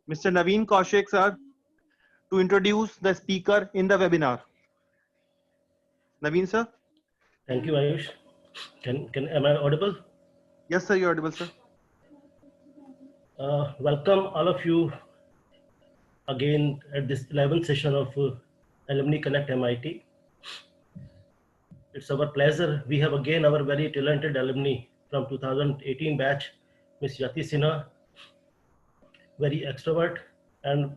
Mr. Naveen Kaushik, sir, to introduce the speaker in the webinar. Naveen, sir? Thank you, Ayush. Am I audible? Yes, sir, you're audible, sir. Welcome all of you again at this 11th session of Alumni Connect MIT. It's our pleasure. We have again our very talented alumni from 2018 batch, Ms. Yati Sinha, very extrovert and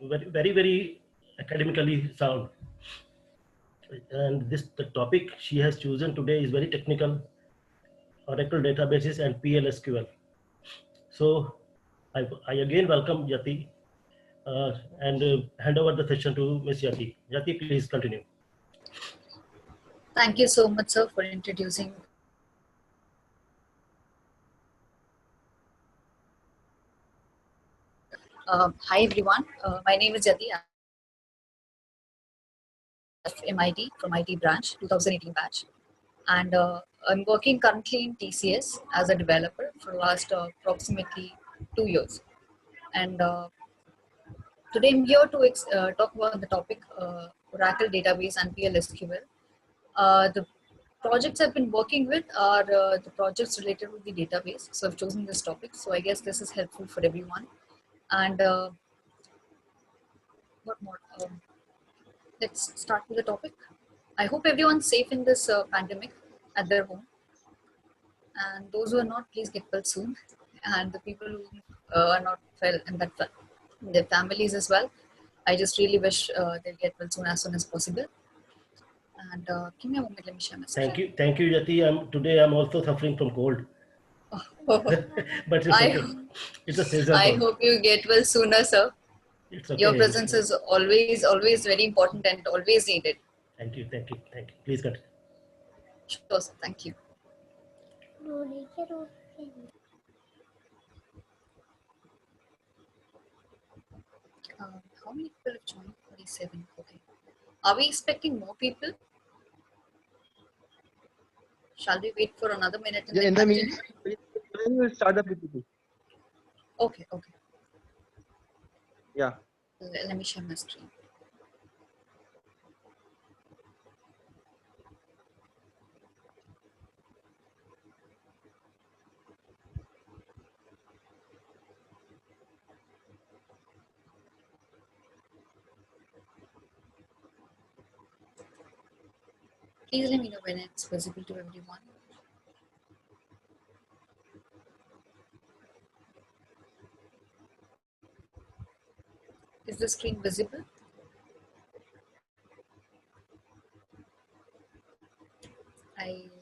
very academically sound. And the topic she has chosen today is very technical, Oracle databases and PLSQL. So I again welcome Yati and hand over the session to Ms. Yati. Yati, please continue. Thank you so much, sir, for introducing. Hi, everyone. My name is Yati. MIT from IT branch, 2018 batch. And I'm working currently in TCS as a developer for the last approximately 2 years. And today I'm here to talk about the topic Oracle database and PLSQL. The projects I've been working with are the projects related with the database. So I've chosen this topic. So I guess this is helpful for everyone. And what more? Let's start with the topic. I hope everyone's safe in this pandemic at their home. And those who are not, please get well soon. And the people who are not well and that their families as well, I just really wish they'll get well soon as possible. And give me a moment, let me share my screen. Thank you, Yati. Today I'm also suffering from cold. But it's okay. It's a season. I hope you get well sooner, sir. It's okay. Your presence is always very important and always needed. Thank you. Please continue. Sure, sir. Thank you. How many people have joined? 47. Okay. Are we expecting more people? Shall we wait for another minute? And in the meantime, we'll start the PPT. Okay. Yeah. Let me share my screen. Please let me know when it's visible to everyone. Is the screen visible?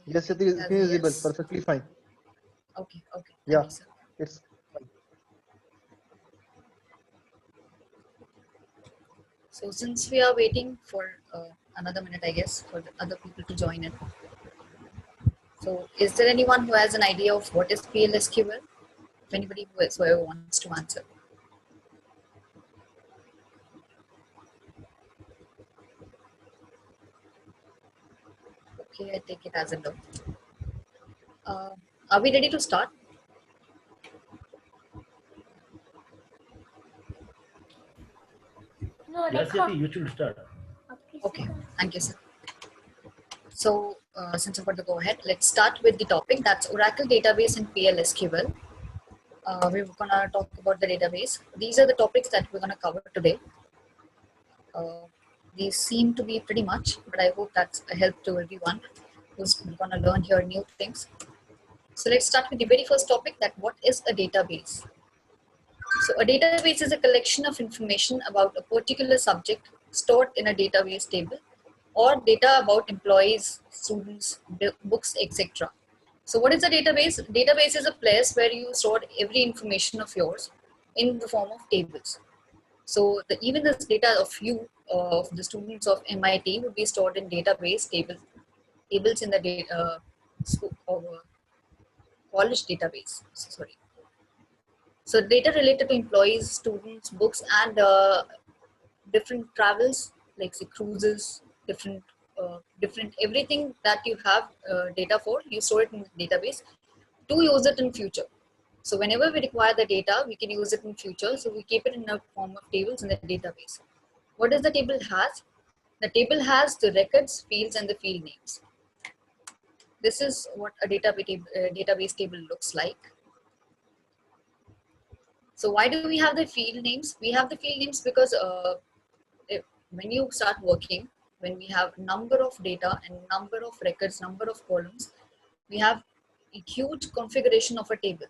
Yes, it is visible. Yes. Perfectly fine. Okay. Yeah, it's fine. So since we are waiting for another minute, I guess, for the other people to join in. So is there anyone who has an idea of what is PLSQL? If anybody whoever wants to answer. Okay, I take it as a no. Are we ready to start? Yes, Yati, you should start. Okay, thank you, sir. So since I'm going to go ahead, let's start with the topic. That's Oracle database and PLSQL. We're going to talk about the database. These are the topics that we're going to cover today. These seem to be pretty much, but I hope that's a help to everyone who's going to learn here new things. So let's start with the very first topic, that what is a database? So a database is a collection of information about a particular subject stored in a database table, or data about employees, students, books, etc. So what is a database? Database is a place where you store every information of yours in the form of tables. So even this data of you, of the students of MIT, would be stored in database tables in the school or college database. Sorry. So data related to employees, students, books, and different travels, like say cruises, different everything that you have data for, you store it in the database to use it in future. So whenever we require the data, we can use it in future. So we keep it in a form of tables in the database. What does the table has? The table has the records, fields, and the field names. This is what a database table looks like. So why do we have the field names? We have the field names because when you start working, when we have number of data and number of records, number of columns, we have a huge configuration of a table.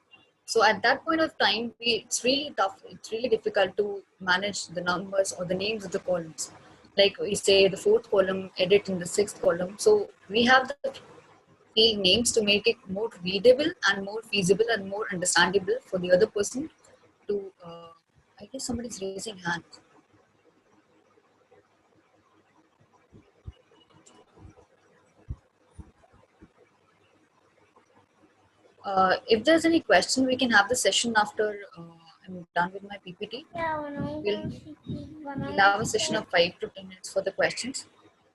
So at that point of time, it's really tough. It's really difficult to manage the numbers or the names of the columns. Like we say the 4th column, edit in the 6th column. So we have the field names to make it more readable and more feasible and more understandable for the other person to, I guess somebody's raising hand. If there's any question, we can have the session after I'm done with my PPT. We'll have a session of 5 to 10 minutes for the questions.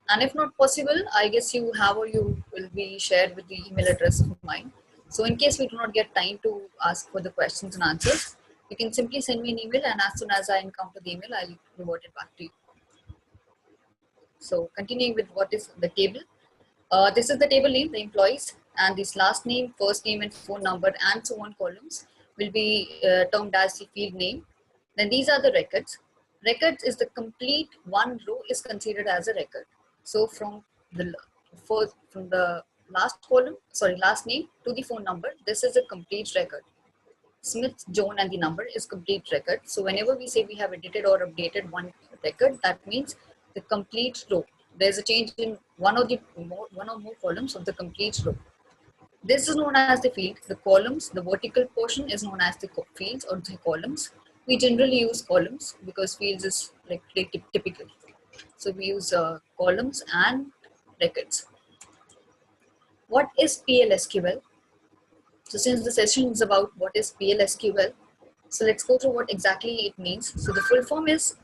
And if not possible, I guess you have or you will be shared with the email address of mine. So in case we do not get time to ask for the questions and answers, you can simply send me an email, and as soon as I encounter the email, I'll revert it back to you. So continuing with what is the table. This is the table name, the employees, and this last name, first name, and phone number, and so on columns will be termed as the field name. Then these are the records. Records is the complete one row is considered as a record. So from the last column, sorry, last name to the phone number, this is a complete record. Smith, Joan, and the number is complete record. So whenever we say we have edited or updated one record, that means the complete row. There's a change in one or more columns of the complete row. This is known as the field. The columns, the vertical portion is known as the fields or the columns. We generally use columns because fields is like typical. So we use columns and records. What is PLSQL? So since the session is about what is PLSQL, so let's go through what exactly it means. So the full form is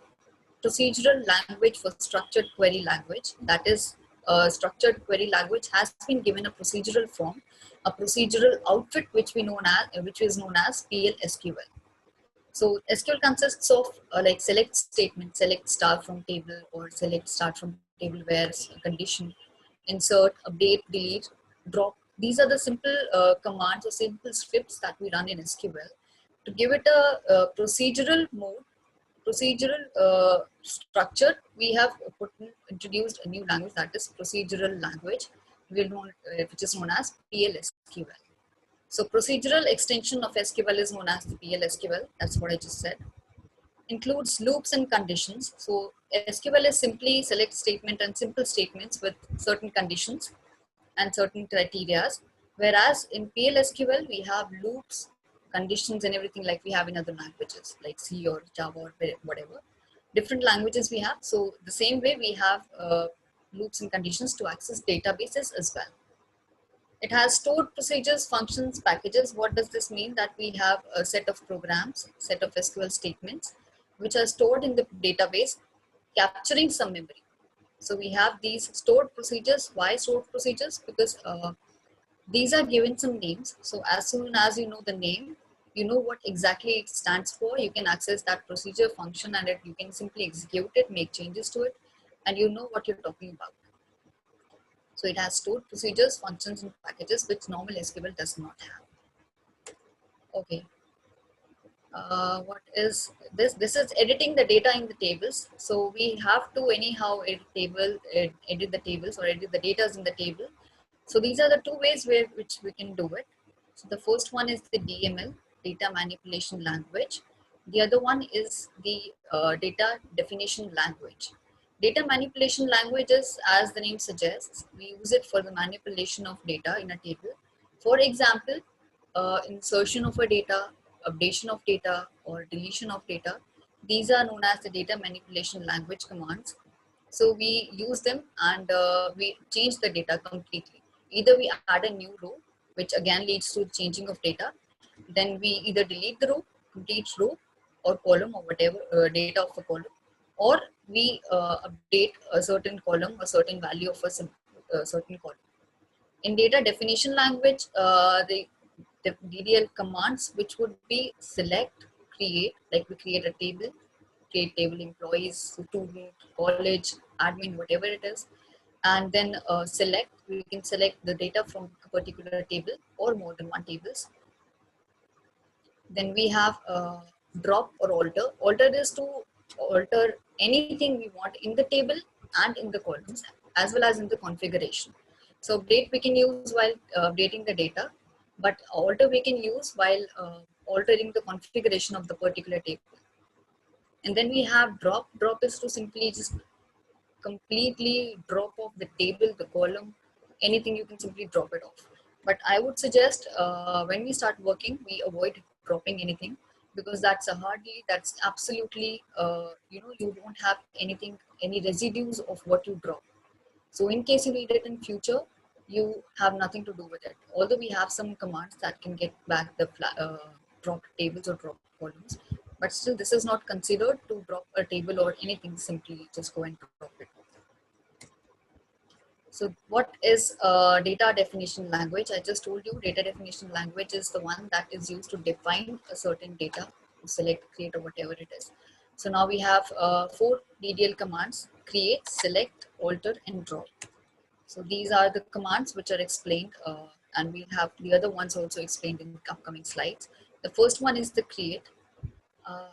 procedural language for structured query language. That is, structured query language has been given a procedural form, a procedural outfit which is known as PLSQL. So SQL consists of like select statement, select star from table, or select start from table where condition, insert, update, delete, drop. These are the simple commands or simple scripts that we run in SQL. To give it a procedural mode, procedural structure, we have introduced a new language, that is procedural language, which is known as PLSQL. So procedural extension of SQL is known as the PLSQL. That's what I just said. Includes loops and conditions. So SQL is simply select statement and simple statements with certain conditions and certain criteria. Whereas in PLSQL, we have loops, conditions, and everything like we have in other languages like C or Java or whatever. Different languages we have. So the same way we have loops and conditions to access databases as well. It has stored procedures, functions, packages. What does this mean? That we have a set of programs, set of SQL statements, which are stored in the database, capturing some memory. So we have these stored procedures. Why stored procedures? Because these are given some names. So as soon as you know the name, you know what exactly it stands for, you can access that procedure function and you can simply execute it, make changes to it, and you know what you're talking about. So it has stored procedures, functions, and packages, which normal SQL does not have. Okay. What is this? This is editing the data in the tables. So we have to anyhow edit the tables or edit the data in the table. So these are the two ways which we can do it. So the first one is the DML, data manipulation language. The other one is the data definition language. Data manipulation language is, as the name suggests, we use it for the manipulation of data in a table. For example, insertion of a data, updation of data, or deletion of data. These are known as the data manipulation language commands. So we use them and we change the data completely. Either we add a new row, which again leads to changing of data. Then we either delete the row, complete row, or column, or whatever data of a column, or we update a certain column, a certain value of a certain column. In data definition language, the DDL commands, which would be select, create, like we create a table, create table employees, student, college, admin, whatever it is, and then select, we can select the data from a particular table or more than one tables. Then we have drop or alter. Alter is to alter anything we want in the table and in the columns, as well as in the configuration. So update we can use while updating the data, but alter we can use while altering the configuration of the particular table. And then we have drop. Drop is to simply just completely drop off the table, the column, anything, you can simply drop it off. But I would suggest when we start working, we avoid dropping anything, because that's absolutely, you don't have anything, any residues of what you drop. So in case you need it in future, you have nothing to do with it. Although we have some commands that can get back the dropped tables or dropped columns, but still this is not considered to drop a table or anything, simply just go and drop it. So what is data definition language? I just told you data definition language is the one that is used to define a certain data, select, create, or whatever it is. So now we have 4 DDL commands: create, select, alter, and drop. So these are the commands which are explained, and we'll have the other ones also explained in the upcoming slides. The first one is the create.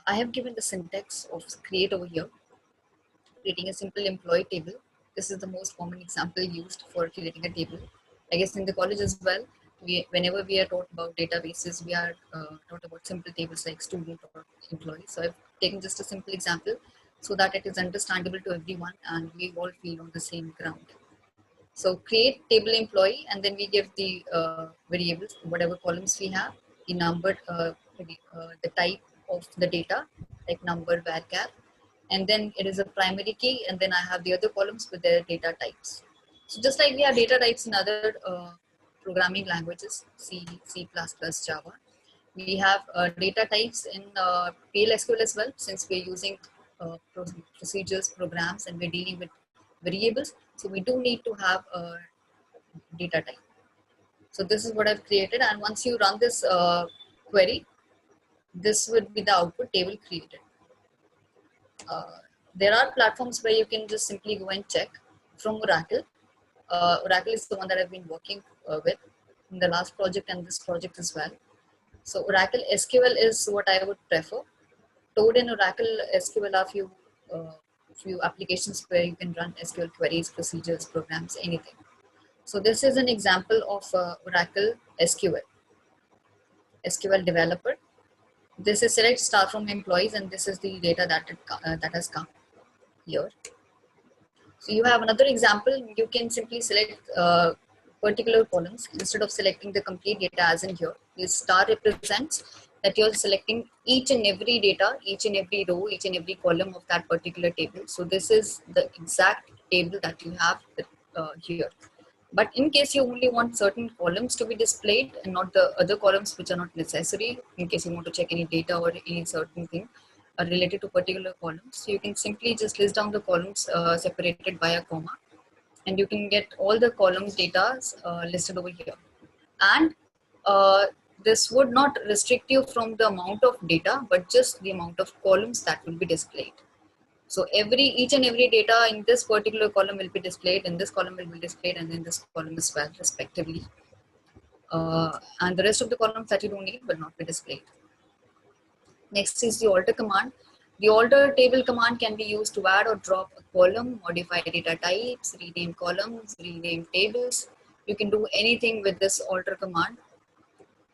I have given the syntax of create over here. Creating a simple employee table. This is the most common example used for creating a table. I guess in the college as well, whenever we are taught about databases, we are taught about simple tables like student or employee. So I've taken just a simple example so that it is understandable to everyone and we all feel on the same ground. So create table employee, and then we give the variables, whatever columns we have, the number, the type of the data, like number, varchar, and then it is a primary key, and then I have the other columns with their data types. So just like we have data types in other programming languages, C, C++, Java, we have data types in PL/SQL as well, since we're using procedures, programs, and we're dealing with variables. So we do need to have a data type. So this is what I've created, and once you run this query, this would be the output table created. There are platforms where you can just simply go and check from Oracle. Oracle is the one that I've been working with in the last project and this project as well. So Oracle SQL is what I would prefer. Toad and Oracle SQL are few applications where you can run SQL queries, procedures, programs, anything. So this is an example of Oracle SQL developer. This is select star from employees, and this is the data that has come here. So you have another example. You can simply select particular columns instead of selecting the complete data as in here. This star represents that you're selecting each and every data, each and every row, each and every column of that particular table. So this is the exact table that you have here. But in case you only want certain columns to be displayed and not the other columns which are not necessary, in case you want to check any data or any certain thing related to particular columns, so you can simply just list down the columns separated by a comma, and you can get all the column data listed over here. And this would not restrict you from the amount of data, but just the amount of columns that will be displayed. So each and every data in this particular column will be displayed, in this column will be displayed, and in this column as well, respectively. And the rest of the columns that you don't need will not be displayed. Next is the alter command. The alter table command can be used to add or drop a column, modify data types, rename columns, rename tables. You can do anything with this alter command.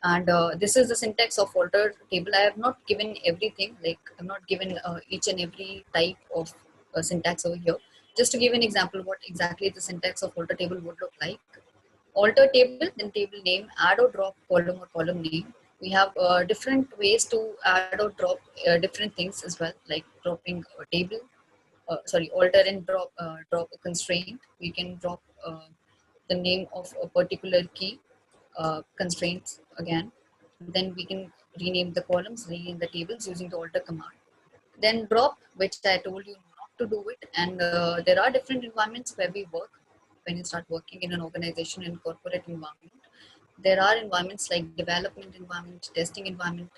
And this is the syntax of alter table. I have not given everything, like I'm not given each and every type of syntax over here. Just to give an example what exactly the syntax of alter table would look like. Alter table, then table name, add or drop column or column name. We have different ways to add or drop different things as well, like dropping a table, alter and drop a constraint. We can drop the name of a particular key, constraints again. Then we can rename the columns, rename the tables using the alter command. Then drop, which I told you not to do it. And there are different environments where we work when you start working in an organization in corporate environment. there are environments like development environment, testing environment,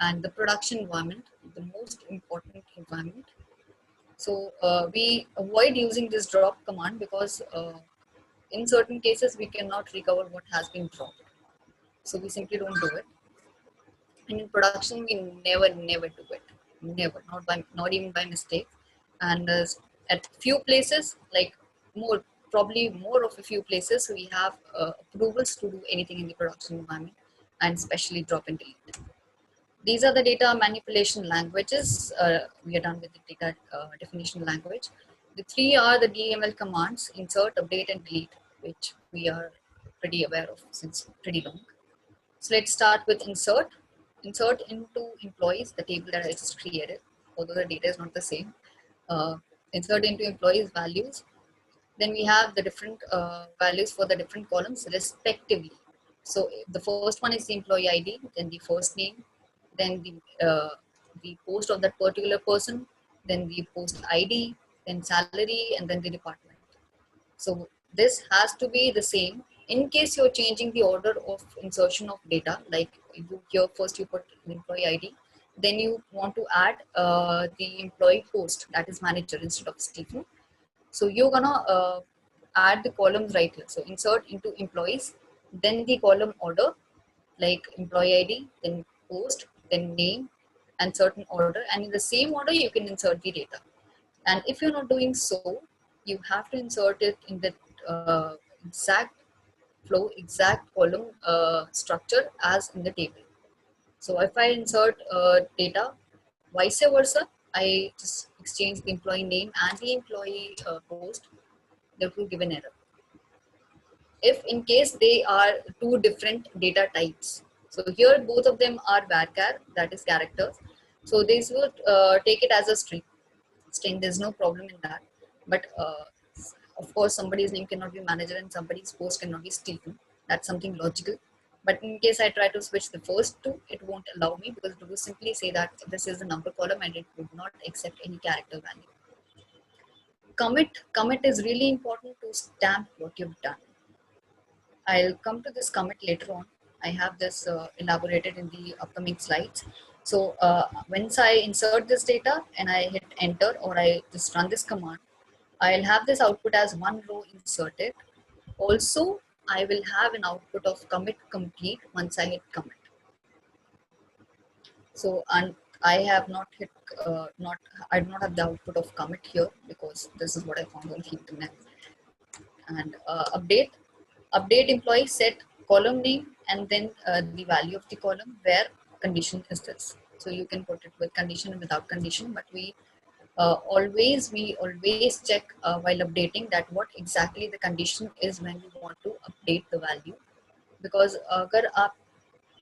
and the production environment, the most important environment. So we avoid using this drop command because in certain cases we cannot recover what has been dropped. So we simply don't do it. And in production, we never do it. Never, not even by mistake. And at few places, like probably more of a few places, we have approvals to do anything in the production environment, and especially drop and delete. These are the data manipulation languages. We are done with the data definition language. The three are the DML commands: insert, update, and delete, which we are pretty aware of since pretty long. So let's start with insert. Insert into employees, the table that I just created, although the data is not the same. Insert into employees values. Then we have the different values for the different columns respectively. So the first one is the employee ID, then the first name, then the post of that particular person, then the post ID, then salary, and then the department. So this has to be the same. In case you're changing the order of insertion of data, like here first you put an employee ID, then you want to add the employee post, that is manager, instead of Stephen. So you're gonna add the columns right here. So insert into employees, then the column order, like employee ID, then post, then name, and certain order. And in the same order, you can insert the data. And if you're not doing so, you have to insert it in the exact flow, exact column structure as in the table. So if I insert data, vice versa, I just exchange the employee name and the employee post, that will give an error. If in case they are two different data types, so here both of them are varchar, that is characters. So this will take it as a string. There's no problem in that. But of course, somebody's name cannot be manager and somebody's post cannot be Stephen. That's something logical. But in case I try to switch the first two, it won't allow me because it will simply say that this is the number column and it would not accept any character value. Commit is really important to stamp what you've done. I'll come to this commit later on. I have this elaborated in the upcoming slides. So once I insert this data and I hit enter or I just run this command, I'll have this output as one row inserted. Also, I will have an output of commit complete once I hit commit. So, and I have not hit, I do not have the output of commit here because this is what I found on the internet. And update employee set column name and then the value of the column where condition is this. So you can put it with condition and without condition, but we always check while updating that what exactly the condition is when we want to update the value, because agar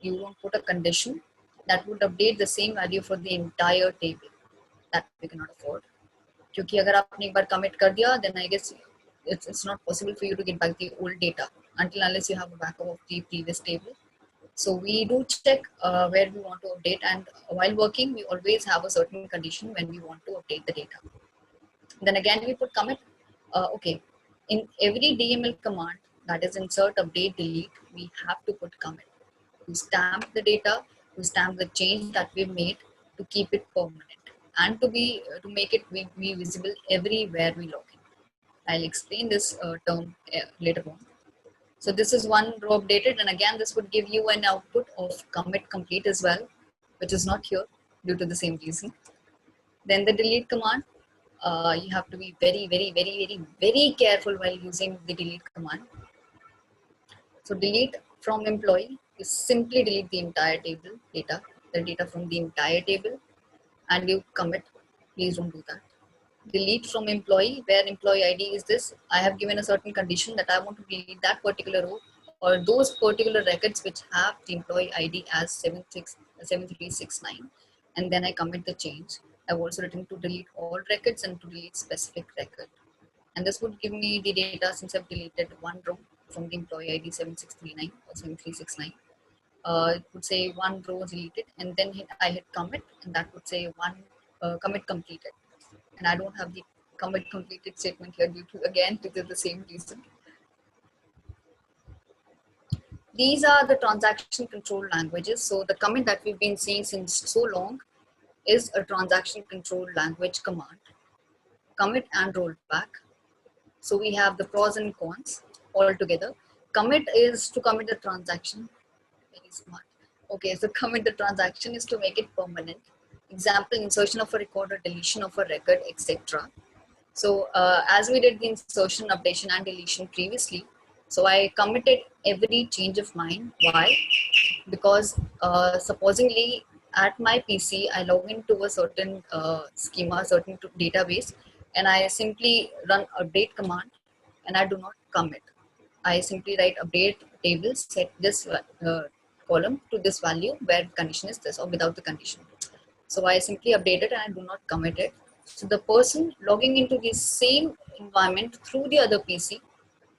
you don't put a condition, that would update the same value for the entire table. That we cannot afford. क्योंकि अगर आपने एक बार commit कर दिया, then I guess it's not possible for you to get back the old data until unless you have a backup of the previous table. So we do check where we want to update, and while working, we always have a certain condition when we want to update the data. Then again, we put commit. Okay, in every DML command, that is insert, update, delete, we have to put commit to stamp the data, to stamp the change that we've made, to keep it permanent, and to make it be visible everywhere we log in. I'll explain this term later on. So this is one row updated, and again this would give you an output of commit complete as well, which is not here due to the same reason. Then the delete command, you have to be very careful while using the delete command. So delete from employee, you simply delete the entire table data, the data from the entire table, and you commit. Please don't do that. Delete from employee, where employee ID is this. I have given a certain condition that I want to delete that particular row or those particular records which have the employee ID as 7369, and then I commit the change. I've also written to delete all records and to delete specific record. And this would give me the data since I've deleted one row from the employee ID 7639 or 7369. It would say one row deleted, and then I hit commit, and that would say one commit completed. And I don't have the commit completed statement here due to the same reason. These are the transaction control languages. So the command that we've been seeing since so long is a transaction control language command, commit and rollback. So we have the pros and cons all together. Commit is to commit the transaction. Very smart. Okay, so commit the transaction is to make it permanent. Example, insertion of a record or deletion of a record, etc. So as we did the insertion, updation and deletion previously, so I committed every change of mine. Why? Because supposingly at my PC, I log into a certain schema, certain database, and I simply run update command and I do not commit. I simply write update table, set this column to this value where condition is this or without the condition. So I simply update it and I do not commit it. So the person logging into the same environment through the other PC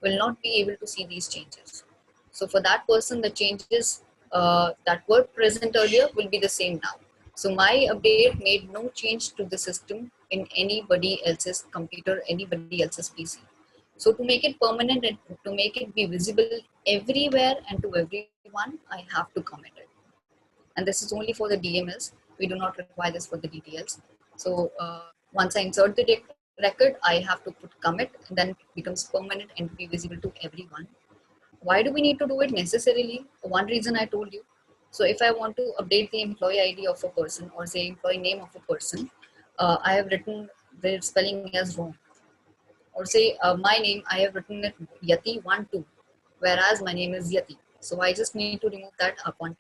will not be able to see these changes. So for that person, the changes that were present earlier will be the same now. So my update made no change to the system in anybody else's computer, anybody else's PC. So to make it permanent and to make it be visible everywhere and to everyone, I have to commit it. And this is only for the DMLs. We do not require this for the DDLs. So once I insert the record, I have to put commit, and then it becomes permanent and be visible to everyone. Why do we need to do it necessarily? One reason I told you. So if I want to update the employee ID of a person or say employee name of a person, I have written the spelling as wrong. Or say my name, I have written it Yati12, whereas my name is Yati. So I just need to remove that up12.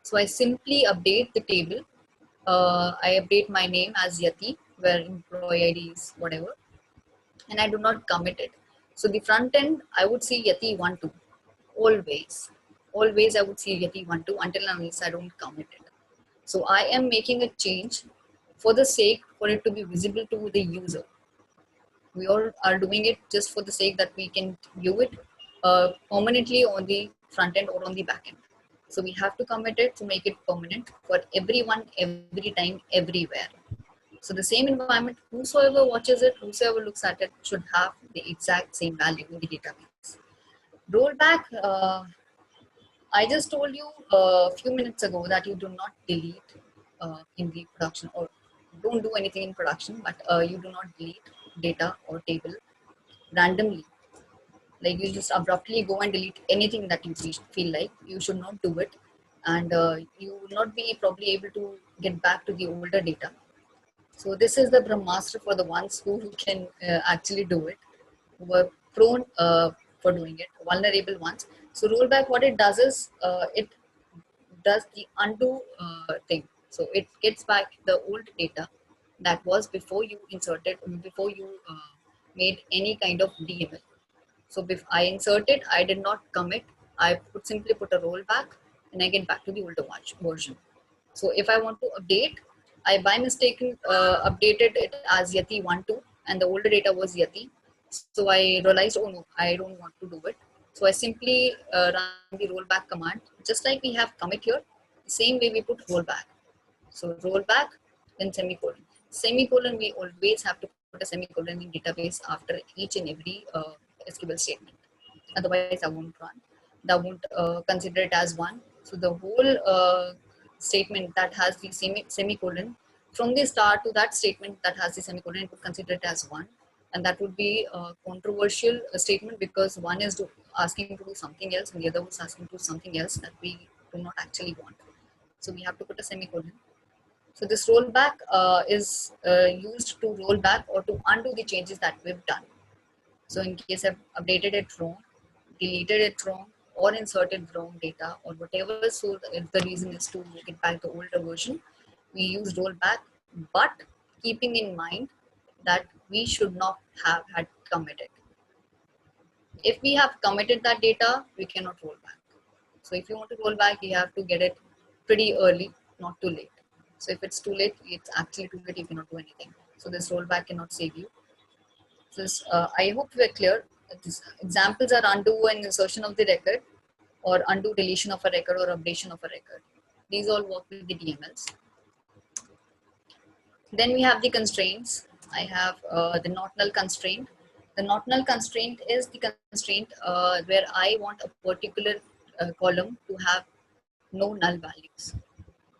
So I simply update the table. I update my name as Yati, where employee ID is whatever, and I do not commit it. So the front end, I would see Yati12, always. Always I would see Yati12 until unless I don't commit it. So I am making a change for the sake for it to be visible to the user. We all are doing it just for the sake that we can view it permanently on the front end or on the back end. So we have to commit it to make it permanent for everyone, every time, everywhere. So the same environment, whosoever watches it, whosoever looks at it should have the exact same value in the database. Rollback, I just told you a few minutes ago that you do not delete in the production or don't do anything in production, but you do not delete data or table randomly. Like you just abruptly go and delete anything that you feel like. You should not do it. And you will not be probably able to get back to the older data. So this is the Brahmastra for the ones who can actually do it, who were prone for doing it, vulnerable ones. So rollback, what it does is it does the undo thing. So it gets back the old data that was before you inserted, before you made any kind of DML. So if I inserted, I did not commit, I simply put a rollback and I get back to the older version. So if I want to update, I by mistake updated it as Yati12 and the older data was Yati. So I realized, oh no, I don't want to do it. So I simply run the rollback command, just like we have commit here, same way we put rollback. So rollback, then semicolon. Semicolon, we always have to put a semicolon in database after each and every SQL statement. Otherwise, I won't run. That won't consider it as one. So the whole statement that has the semicolon, from the start to that statement that has the semicolon, it would consider it as one. And that would be a controversial statement because one is asking to do something else and the other was asking to do something else that we do not actually want. So we have to put a semicolon. So this rollback is used to roll back or to undo the changes that we've done. So in case I've updated it wrong, deleted it wrong, or inserted wrong data or whatever, so if the reason is to get back the older version, we use rollback, but keeping in mind that we should not have had committed. If we have committed that data, we cannot roll back. So if you want to roll back, you have to get it pretty early, not too late. So if it's too late, it's actually too late, you cannot do anything. So this rollback cannot save you. So this, I hope we're clear. These examples are undo and insertion of the record, or undo deletion of a record, or updation of a record. These all work with the DMLs. Then we have the constraints. I have the not null constraint. The not null constraint is the constraint where I want a particular column to have no null values.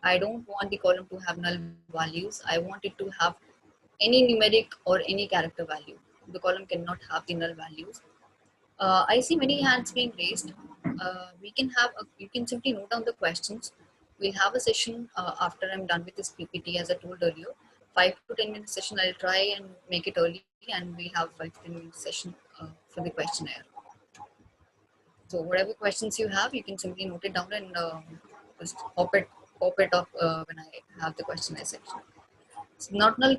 I don't want the column to have null values. I want it to have any numeric or any character value. The column cannot have the null values. I see many hands being raised. You can simply note down the questions. We'll have a session after I'm done with this PPT, as I told earlier. 5 to 10 minute session. I'll try and make it early, and we'll have 5 to 10 minute session for the questionnaire. So whatever questions you have, you can simply note it down and just pop it up when I have the questionnaire section. So not null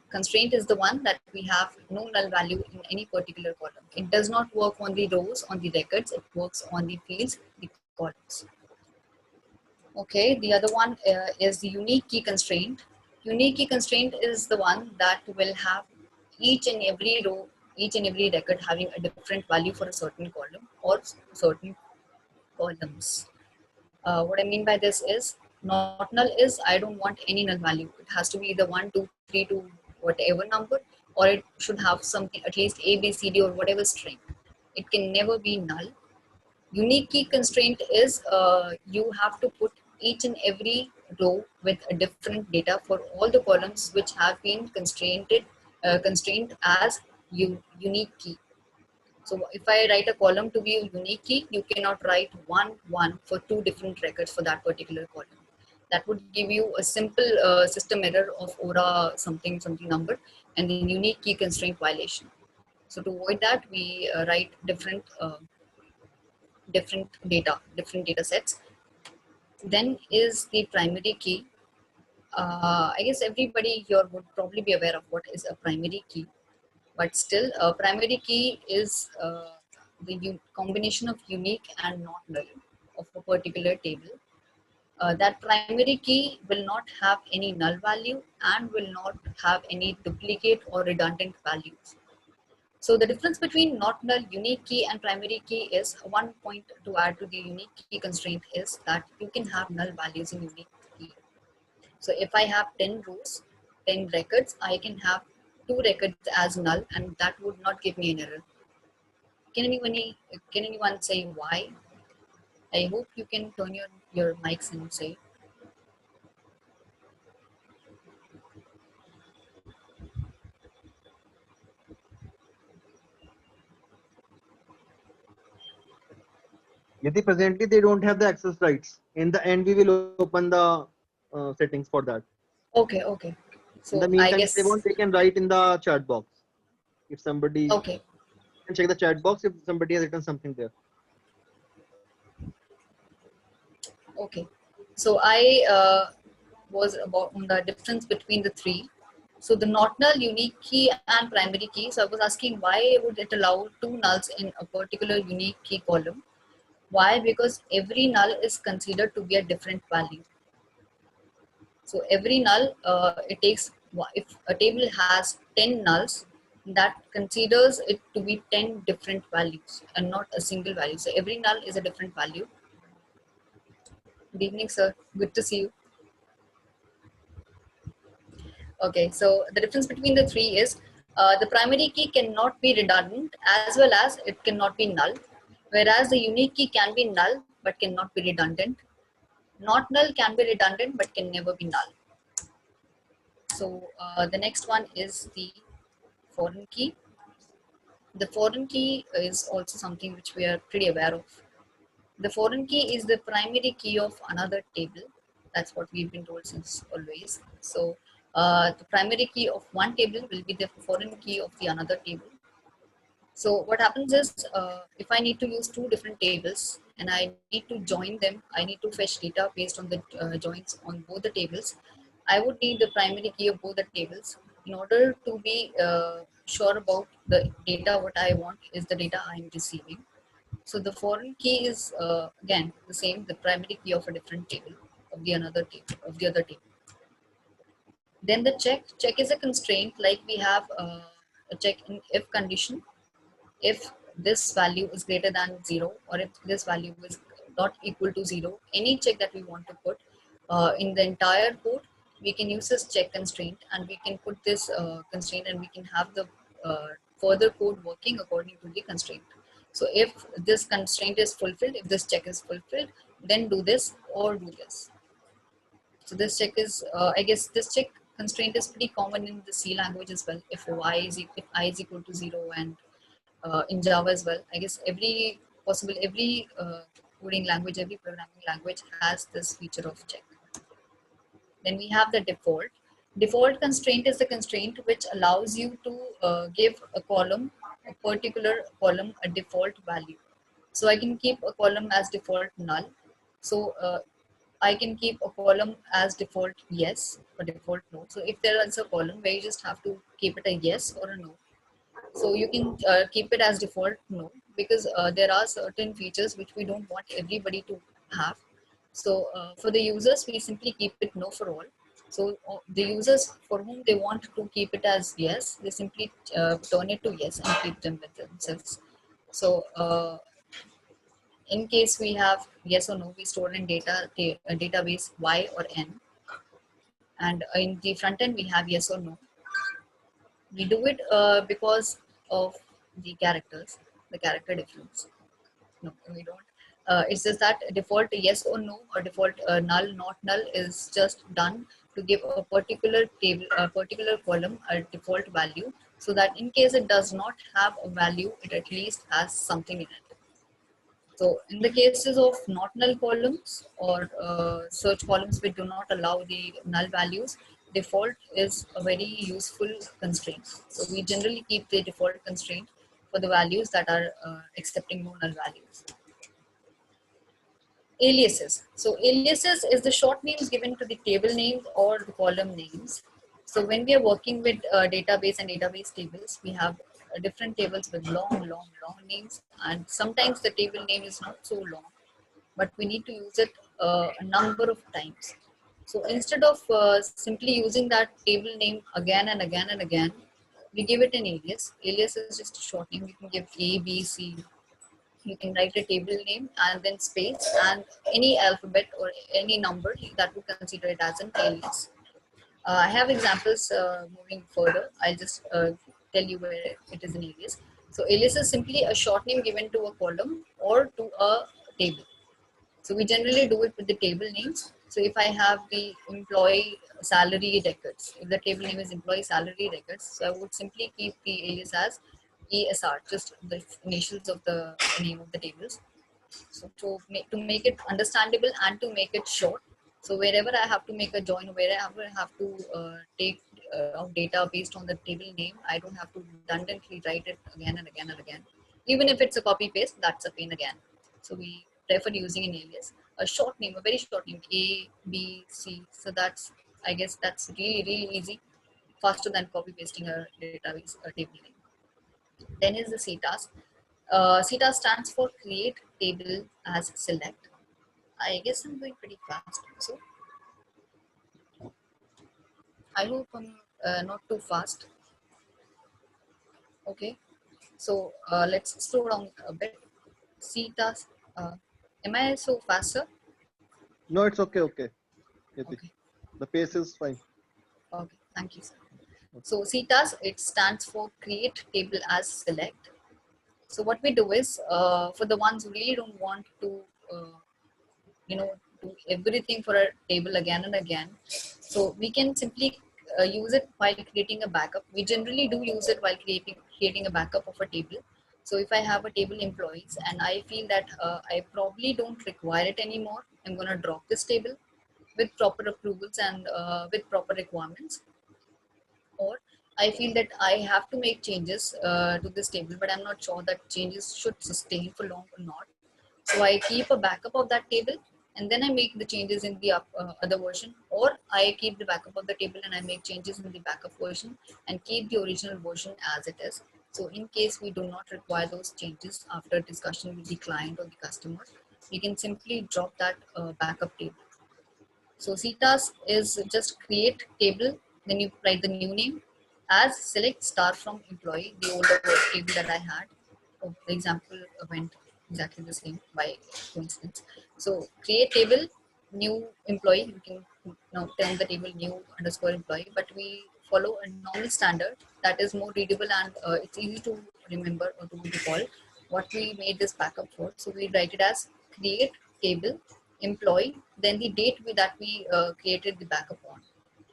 constraint is the one that we have no null value in any particular column. It does not work on the rows, on the records. It works on the fields, the columns. Okay, the other one is the unique key constraint. Unique key constraint is the one that will have each and every row, each and every record having a different value for a certain column or certain columns. What I mean by this is, not null is I don't want any null value. It has to be either 1, 2, 3 to whatever number, or it should have something at least A, B, C, D or whatever string. It can never be null. Unique key constraint is you have to put each and every row with a different data for all the columns which have been constrained as unique key. So if I write a column to be a unique key, you cannot write 1, 1 for 2 different records for that particular column. That would give you a simple system error of ORA something number and the unique key constraint violation. So to avoid that, we write different data sets. Then is the primary key. I guess everybody here would probably be aware of what is a primary key. But still, a primary key is the combination of unique and not null of a particular table. That primary key will not have any null value and will not have any duplicate or redundant values. So the difference between not null, unique key and primary key is one point to add to the unique key constraint is that you can have null values in unique key. So if I have 10 rows, 10 records, I can have 2 records as null and that would not give me an error. Can anyone say why? I hope you can turn your mics and say. Yeti, presently they don't have the access rights. In the end, we will open the settings for that. Okay. In So the meantime, I guess if they want, they can write in the chat box. If somebody can check the chat box, if somebody has written something there. Okay. So I was about on the difference between the three. So the not null, unique key and primary key. So I was asking why would it allow 2 nulls in a particular unique key column? Why? Because every null is considered to be a different value. So every null, it takes, if a table has 10 nulls, that considers it to be 10 different values and not a single value. So every null is a different value. Good evening, sir. Good to see you. Okay, so the difference between the three is the primary key cannot be redundant as well as it cannot be null, whereas the unique key can be null but cannot be redundant. Not null can be redundant but can never be null. So the next one is the foreign key. The foreign key is also something which we are pretty aware of. The foreign key is the primary key of another table. That's what we've been told since always. So the primary key of one table will be the foreign key of the another table. So what happens is if I need to use 2 different tables and I need to join them, I need to fetch data based on the joins on both the tables. I would need the primary key of both the tables in order to be sure about the data. What I want is the data I am receiving. So the foreign key is again the same, the primary key of a different table of the other table. Then the check is a constraint, like we have a check in if condition. If this value is greater than 0 or if this value is not equal to 0, any check that we want to put in the entire code, we can use this check constraint and we can put this constraint and we can have the further code working according to the constraint. So if this constraint is fulfilled, if this check is fulfilled, then do this or do this. So this check is, I guess this check constraint is pretty common in the C language as well. If if I is equal to 0, and in Java as well. I guess every coding language, every programming language has this feature of check. Then we have the default. Default constraint is the constraint which allows you to give a particular column, a default value. So I can keep a column as default null. So I can keep a column as default yes or default no. So if there is a column where you just have to keep it a yes or a no, so you can keep it as default no, because there are certain features which we don't want everybody to have. So for the users, we simply keep it no for all. So the users for whom they want to keep it as yes, they simply turn it to yes and keep them with themselves. So in case we have yes or no, we store in database y or n. And in the front end, we have yes or no. We do it because of the characters, the character difference. No, we don't. It's just that default yes or no or default null, not null is just done to give a particular table, a particular column a default value, so that in case it does not have a value, it at least has something in it. So in the cases of not null columns or search columns which do not allow the null values, default is a very useful constraint. So we generally keep the default constraint for the values that are accepting no null values. Aliases. So aliases is the short names given to the table names or the column names. So when we are working with database and database tables, we have different tables with long names, and sometimes the table name is not so long, but we need to use it a number of times. So instead of simply using that table name again and again and again, we give it an alias. Alias is just a short name. You can give A, B, C. You can write a table name and then space and any alphabet or any number that would consider it as an alias. I have examples moving further. I'll just tell you where it is an alias. So alias is simply a short name given to a column or to a table. So we generally do it with the table names. So if I have the employee salary records, if the table name is employee salary records, so I would simply keep the alias as ESR, just the initials of the name of the tables. So to make it understandable and to make it short, so wherever I have to make a join, wherever I have to take data based on the table name, I don't have to redundantly write it again and again and again. Even if it's a copy paste, that's a pain again. So we prefer using an alias, a short name, a very short name, A, B, C. So that's, I guess that's really easy, faster than copy pasting a database, a table name. Then is the CTAS. CTAS stands for create table as select. I guess I'm going pretty fast. So I hope I'm not too fast. Okay. So let's slow down a bit. CTAS. Am I so fast, sir? No, it's okay. Okay. Okay. The pace is fine. Okay. Thank you, sir. So CTAS, it stands for create table as select. So what we do is for the ones who really don't want to, do everything for a table again and again. So we can simply use it while creating a backup. We generally do use it while creating a backup of a table. So if I have a table employees and I feel that I probably don't require it anymore, I'm going to drop this table with proper approvals and with proper requirements. Or I feel that I have to make changes to this table, but I'm not sure that changes should sustain for long or not. So I keep a backup of that table and then I make the changes in the other version, or I keep the backup of the table and I make changes in the backup version and keep the original version as it is. So in case we do not require those changes after discussion with the client or the customer, we can simply drop that backup table. So CTAS is just create table, then you write the new name as select star from employee, the older table that I had. Oh, the example went exactly the same by coincidence. So create table, new employee, you can now turn the table new underscore employee, but we follow a normal standard that is more readable and it's easy to remember or to recall. what we made this backup for. So we write it as create table employee, then the date that we created the backup on.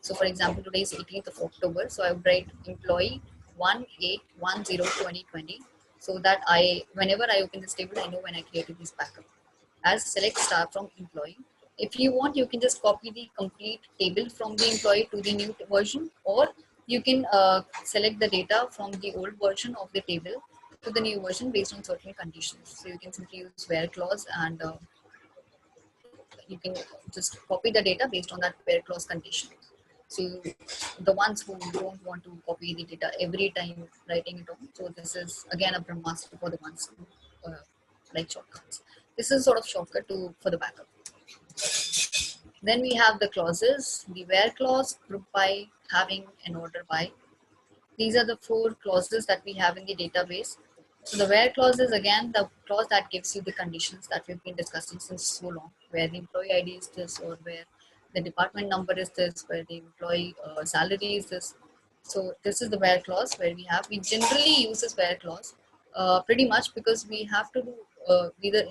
So for example, today is 18th of October. So I would write employee 18102020, so that whenever I open this table, I know when I created this backup. As select star from employee. If you want, you can just copy the complete table from the employee to the new version, or you can select the data from the old version of the table to the new version based on certain conditions. So you can simply use where clause, and you can just copy the data based on that where clause condition. So the ones who don't want to copy the data every time writing it on, so this is again a Brahmastra for the ones who like shortcuts. This is sort of shortcut for the backup. Then we have the clauses, the where clause, group by, having, and order by. These are the 4 clauses that we have in the database. So the where clause is again the clause that gives you the conditions that we've been discussing since so long, where the employee ID is this, or where the department number is this, where the employee salary is this. So this is the where clause where we generally use this where clause pretty much because we have to do either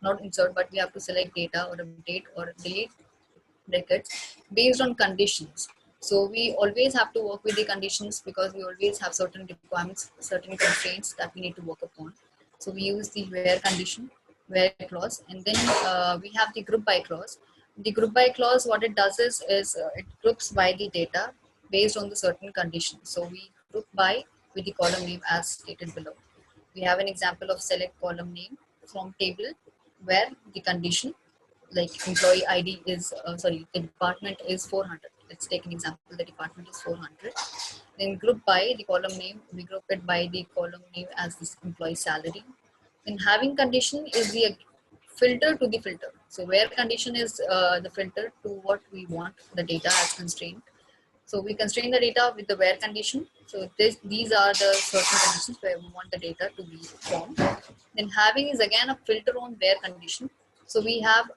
not insert, but we have to select data or update or delete records based on conditions. So we always have to work with the conditions because we always have certain requirements, certain constraints that we need to work upon. So we use the where condition, where clause, and then we have the group by clause. The group by clause, what it does is it groups by the data based on the certain conditions. So we group by with the column name as stated below. We have an example of select column name from table where the condition like employee ID is, the department is 400. Let's take an example, the department is 400. Then group by the column name, we group it by the column name as this employee salary. Then having condition is the filter to the filter. So where condition is the filter to what we want the data as constraint. So we constrain the data with the where condition. So these are the certain conditions where we want the data to be formed. Then having is again a filter on where condition. So we have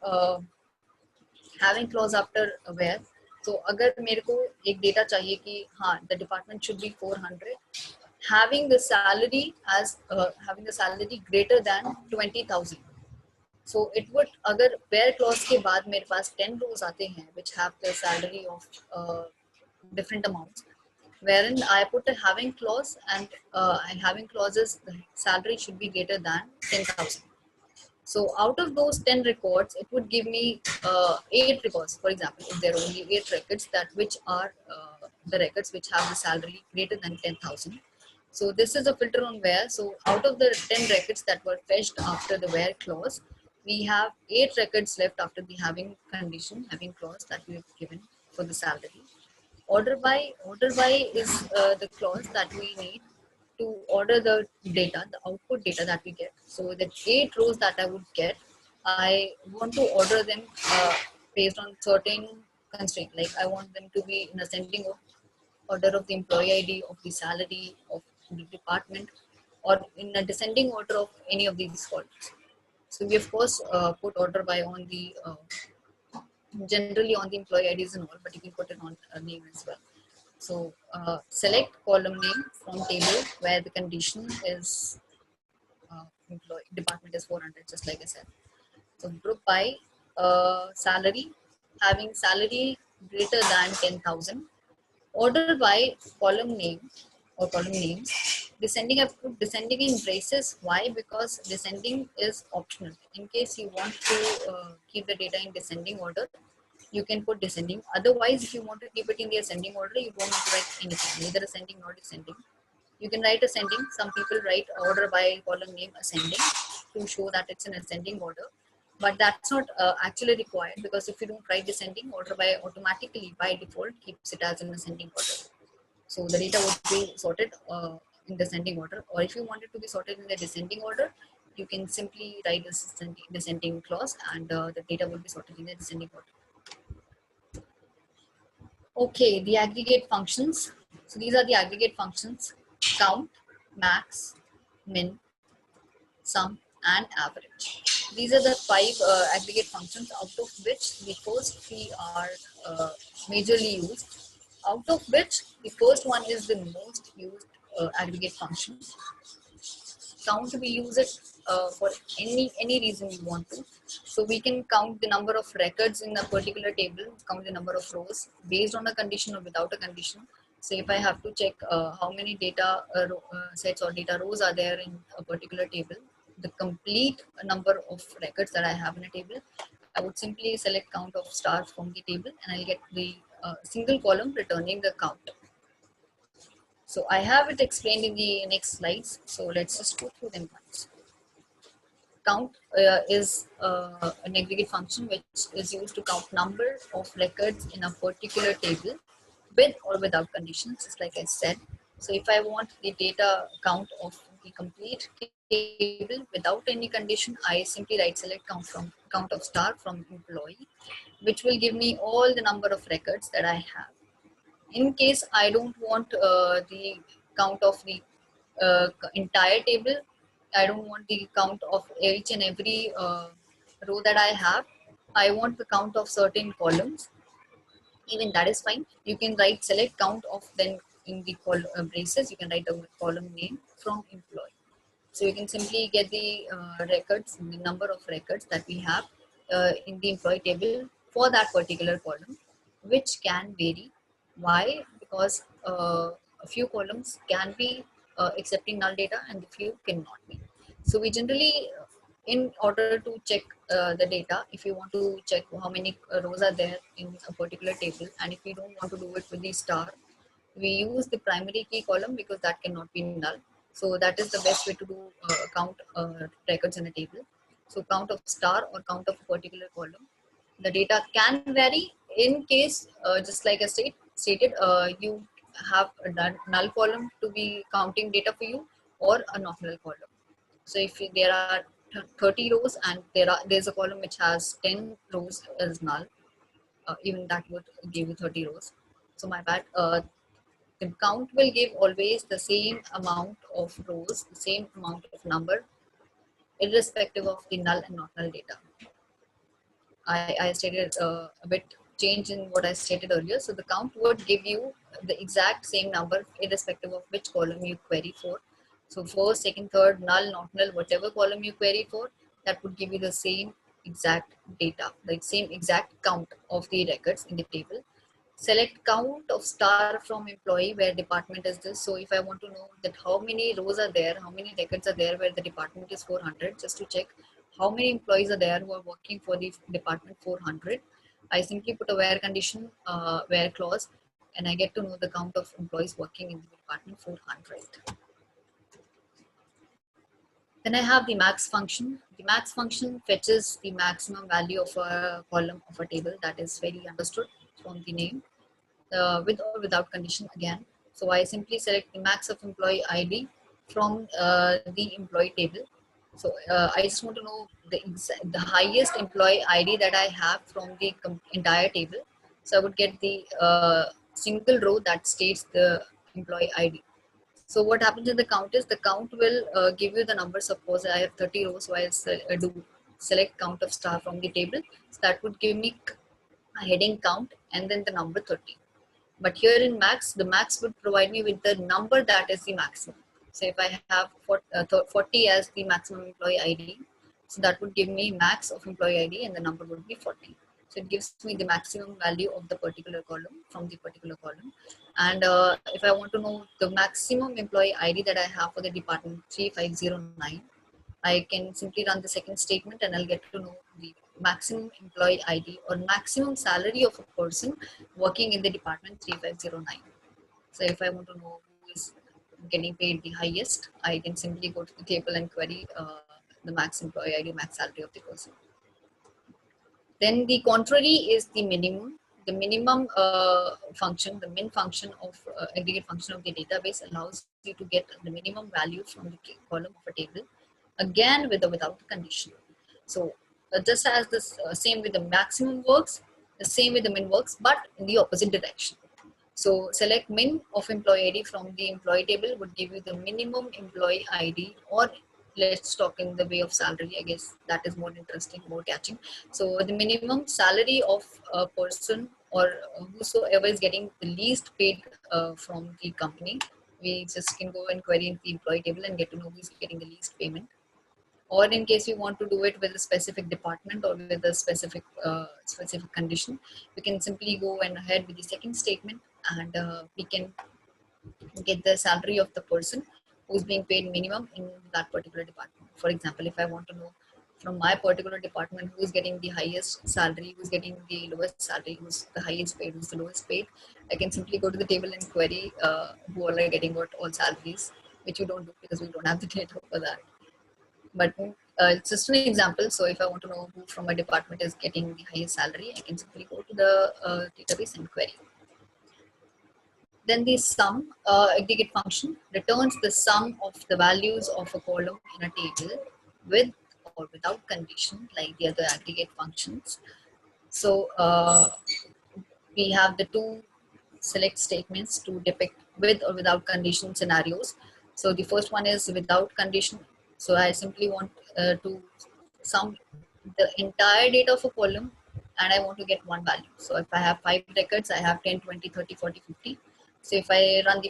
having clause after where. So अगर मेरे को एक data चाहिए कि हाँ the department should be 400, having the salary as having the salary greater than 20,000. So it would अगर where clause के बाद मेरे पास 10 rows आते हैं which have the salary of different amounts, wherein I put a having clause and having clauses the salary should be greater than 10,000. So out of those 10 records, it would give me 8 records. For example, if there are only 8 records which are the records which have the salary greater than 10,000. So this is a filter on where. So out of the 10 records that were fetched after the where clause, we have 8 records left after the having condition, having clause that we have given for the salary. Order by is the clause that we need to order the data, the output data that we get. So the 8 rows that I would get, I want to order them based on certain constraint. Like I want them to be in ascending order of the employee ID, of the salary, of the department, or in a descending order of any of these columns. So we of course put order by on the generally on the employee IDs and all, but you can put it on a name as well. So select column name from table where the condition is employee department is 400, just like I said. So group by salary, having salary greater than 10,000. Order by column name or column names. Descending, I put descending in braces. Why? Because descending is optional. In case you want to keep the data in descending order, you can put descending. Otherwise, if you want to keep it in the ascending order, you don't need to write anything, neither ascending nor descending. You can write ascending. Some people write order by column name ascending to show that it's an ascending order. But that's not actually required, because if you don't write descending, order by automatically by default keeps it as an ascending order. So the data would be sorted in descending order. Or if you want it to be sorted in the descending order, you can simply write this descending clause and the data will be sorted in the descending order. Okay, the aggregate functions. So these are the aggregate functions: count, max, min, sum, and average. These are the 5 aggregate functions, out of which the first 3 are majorly used. Out of which the first one is the most used aggregate function. count, we use it for any reason we want to. So we can count the number of records in a particular table, count the number of rows based on a condition or without a condition. So if I have to check how many data sets or data rows are there in a particular table, the complete number of records that I have in a table, I would simply select count of stars from the table and I'll get the single column returning the count. So I have it explained in the next slides. So let's just go through them once. Count is an aggregate function which is used to count number of records in a particular table with or without conditions, just like I said. So if I want the data count of the complete table without any condition, I simply right select count of star from employee, which will give me all the number of records that I have. In case I don't want the count of the entire table, I don't want the count of each and every row that I have. I want the count of certain columns. Even that is fine. You can write select count of, then in the braces you can write the column name from employee. So you can simply get the records, the number of records that we have in the employee table for that particular column, which can vary. Why? Because a few columns can be accepting null data and a few cannot be. So we generally, in order to check the data, if you want to check how many rows are there in a particular table, and if you don't want to do it with the star, we use the primary key column because that cannot be null. So that is the best way to do count records in a table. So count of star or count of a particular column. The data can vary in case, just like I stated, you have a null column to be counting data for you or a not null column. So if there are 30 rows and there's a column which has 10 rows as null, even that would give you 30 rows. So my bad. The count will give always the same amount of rows, the same amount of number, irrespective of the null and not null data. I stated a bit change in what I stated earlier. So the count would give you the exact same number irrespective of which column you query for. So first, second, third, null, not null, whatever column you query for, that would give you the same exact data, the same exact count of the records in the table. Select count of star from employee where department is this. So if I want to know that how many rows are there, how many records are there where the department is 400, just to check how many employees are there who are working for the department 400, I simply put a where condition, where clause, and I get to know the count of employees working in the department 400. Then I have the max function. The max function fetches the maximum value of a column of a table. That is very understood from the name, with or without condition again. So I simply select the max of employee ID from the employee table. So I just want to know the highest employee ID that I have from the entire table. So I would get the single row that states the employee ID. So what happens in the count is the count will give you the number. Suppose I have 30 rows, so I do select count of star from the table. So that would give me a heading count and then the number 30. But here in max, the max would provide me with the number that is the maximum. So if I have 40 as the maximum employee ID, so that would give me max of employee ID and the number would be 40. So it gives me the maximum value of the particular column from the particular column. And if I want to know the maximum employee ID that I have for the department 3509, I can simply run the second statement and I'll get to know the maximum employee ID or maximum salary of a person working in the department 3509. So if I want to know who is getting paid the highest, I can simply go to the table and query the max employee ID, max salary of the person. Then the contrary is the minimum. The minimum function, the min function of aggregate function of the database allows you to get the minimum value from the column of a table, again with or without the condition. So just as this same with the maximum works, the same with the min works, but in the opposite direction. So select min of employee ID from the employee table would give you the minimum employee ID, or let's talk in the way of salary. I guess that is more interesting, more catching. So the minimum salary of a person or whosoever is getting the least paid from the company we just can go and query in the employee table and get to know who's getting the least payment. Or in case we want to do it with a specific department or with a specific condition, we can simply go and ahead with the second statement, and we can get the salary of the person who's being paid minimum in that particular department. For example, if I want to know from my particular department who's getting the highest salary, who's getting the lowest salary, who's the highest paid, who's the lowest paid, I can simply go to the table and query who all are getting what all salaries, which we don't do because we don't have the data for that. But it's just an example. So if I want to know who from my department is getting the highest salary, I can simply go to the database and query. Then the sum aggregate function returns the sum of the values of a column in a table with or without condition like the other aggregate functions. So we have the two select statements to depict with or without condition scenarios. So the first one is without condition. So I simply want to sum the entire data of a column and I want to get one value. So if I have 5 records, I have 10, 20, 30, 40, 50. So if I run the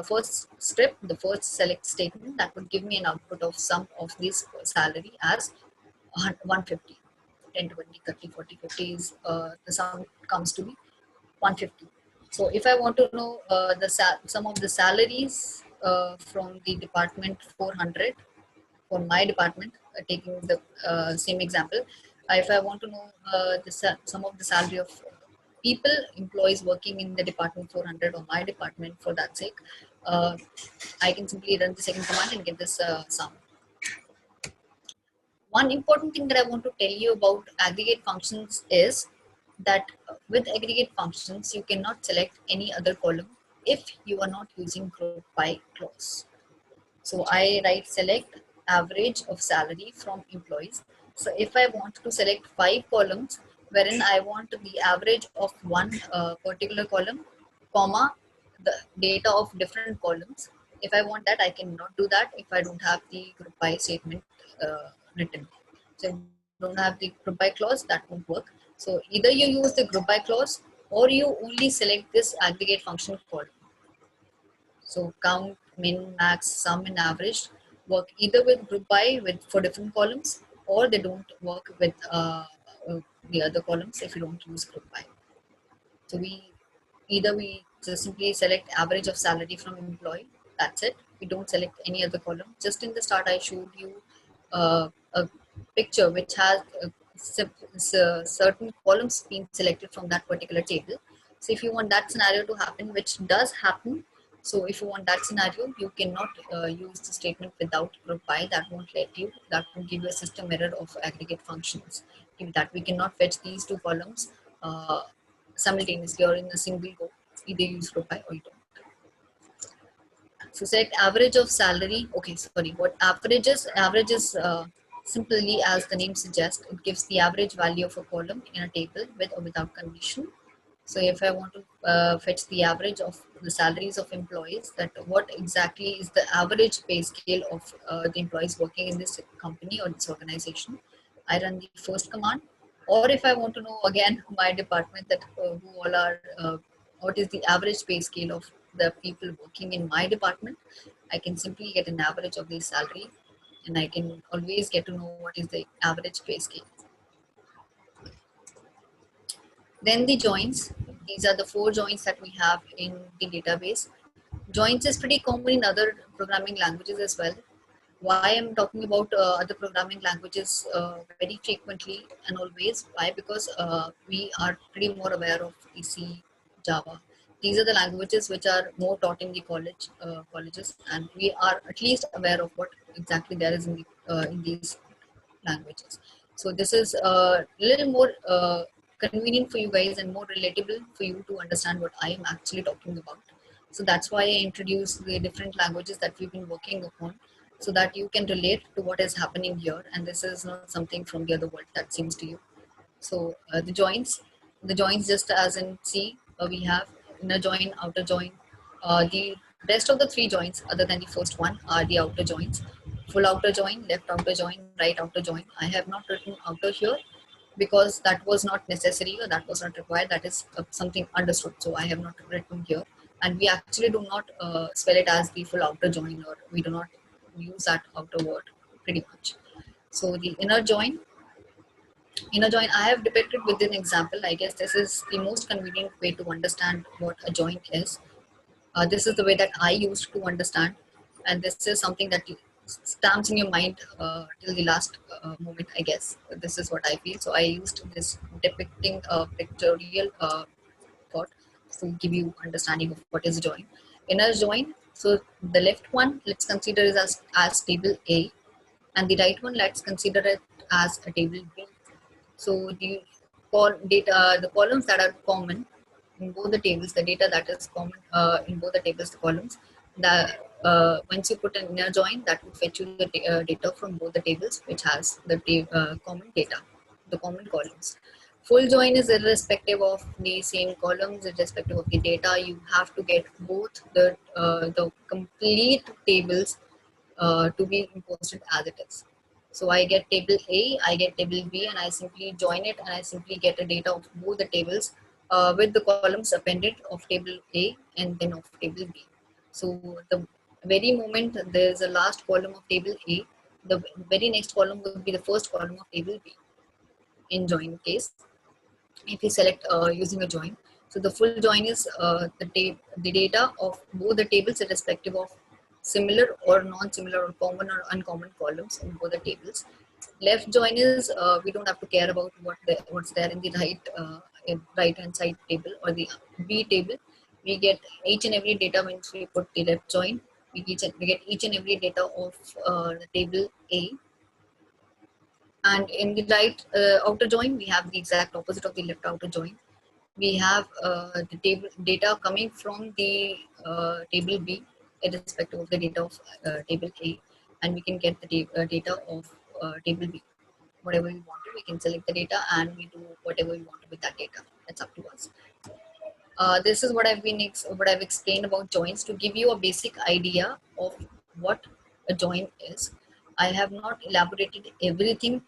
first strip, the first select statement, that would give me an output of sum of this salary as 150. 10, 20, 30, 40, 50 is the sum comes to be 150. So if I want to know the sum of the salaries from the department 400 for my department, taking the same example, if I want to know the sum of the salary of people, employees working in the department 400 or my department for that sake, I can simply run the second command and get this sum. One important thing that I want to tell you about aggregate functions is that with aggregate functions, you cannot select any other column if you are not using group by clause. So I write select average of salary from employees. So if I want to select 5 columns, wherein I want the average of one particular column, comma, the data of different columns. If I want that, I cannot do that if I don't have the group by statement written. So if you don't have the group by clause, that won't work. So either you use the group by clause or you only select this aggregate function column. So count, min, max, sum, and average work either with group by for different columns, or they don't work with the other columns if you don't use group by. So we just simply select average of salary from employee. That's it. We don't select any other column. Just in the start, I showed you a picture which has certain columns being selected from that particular table. So if you want that scenario to happen, which does happen, so if you want that scenario, you cannot use the statement without group by. That won't let you. That will give you a system error of aggregate functions. That we cannot fetch these two columns simultaneously or in a single go. Either use group by or you don't. So select average of salary. Okay, sorry. What average is? Average is simply, as the name suggests, it gives the average value of a column in a table with or without condition. So if I want to fetch the average of the salaries of employees, that what exactly is the average pay scale of the employees working in this company or this organization, I run the first command. Or if I want to know again my department, that who all are, what is the average pay scale of the people working in my department, I can simply get an average of the salary, and I can always get to know what is the average pay scale. Then the joins. These are the 4 joins that we have in the database. Joins is pretty common in other programming languages as well. Why I'm talking about other programming languages very frequently and always? Why? Because we are pretty more aware of C, Java. These are the languages which are more taught in the colleges, and we are at least aware of what exactly there is in these languages. So this is a little more convenient for you guys and more relatable for you to understand what I am actually talking about. So that's why I introduced the different languages that we've been working upon, so that you can relate to what is happening here, and this is not something from the other world that seems to you. So the joins just as in C, we have inner join, outer join. The rest of the 3 joins other than the first one are the outer joins. Full outer join, left outer join, right outer join. I have not written outer here because that was not necessary or that was not required. That is something understood. So I have not written here. and we actually do not spell it as the full outer join, or we do not use that outer word pretty much. So the inner join I have depicted with an example. I guess this is the most convenient way to understand what a join is. This is the way that I used to understand, and this is something that stamps in your mind till the last moment, I guess. This is what I feel. So I used this depicting pictorial thought to give you understanding of what is join. Inner join. So the left one, let's consider it as table A, and the right one, let's consider it as a table B. So the columns that are common in both the tables, the data that is common in both the tables, the columns, once you put an inner join, that will fetch you the data from both the tables, which has the common data, the common columns. Full join is irrespective of the same columns, irrespective of the data. You have to get both the complete tables to be posted as it is. So I get table A, I get table B, and I simply join it, and I simply get the data of both the tables with the columns appended of table A and then of table B. So the very moment there is a last column of table A, the very next column will be the first column of table B in join case, if we select using a join. So the full join is the data of both the tables irrespective of similar or non-similar or common or uncommon columns in both the tables. Left join is we don't have to care about what's there in the right hand side table or the B table. We get each and every data when we put the left join. We get each and every data of the table A. And in the right outer join, we have the exact opposite of the left outer join. We have the table data coming from the table B, irrespective of the data of table A, and we can get the data of table B. Whatever we want to, we can select the data and we do whatever we want with that data. That's up to us. This is what I've explained about joins to give you a basic idea of what a join is. I have not elaborated everything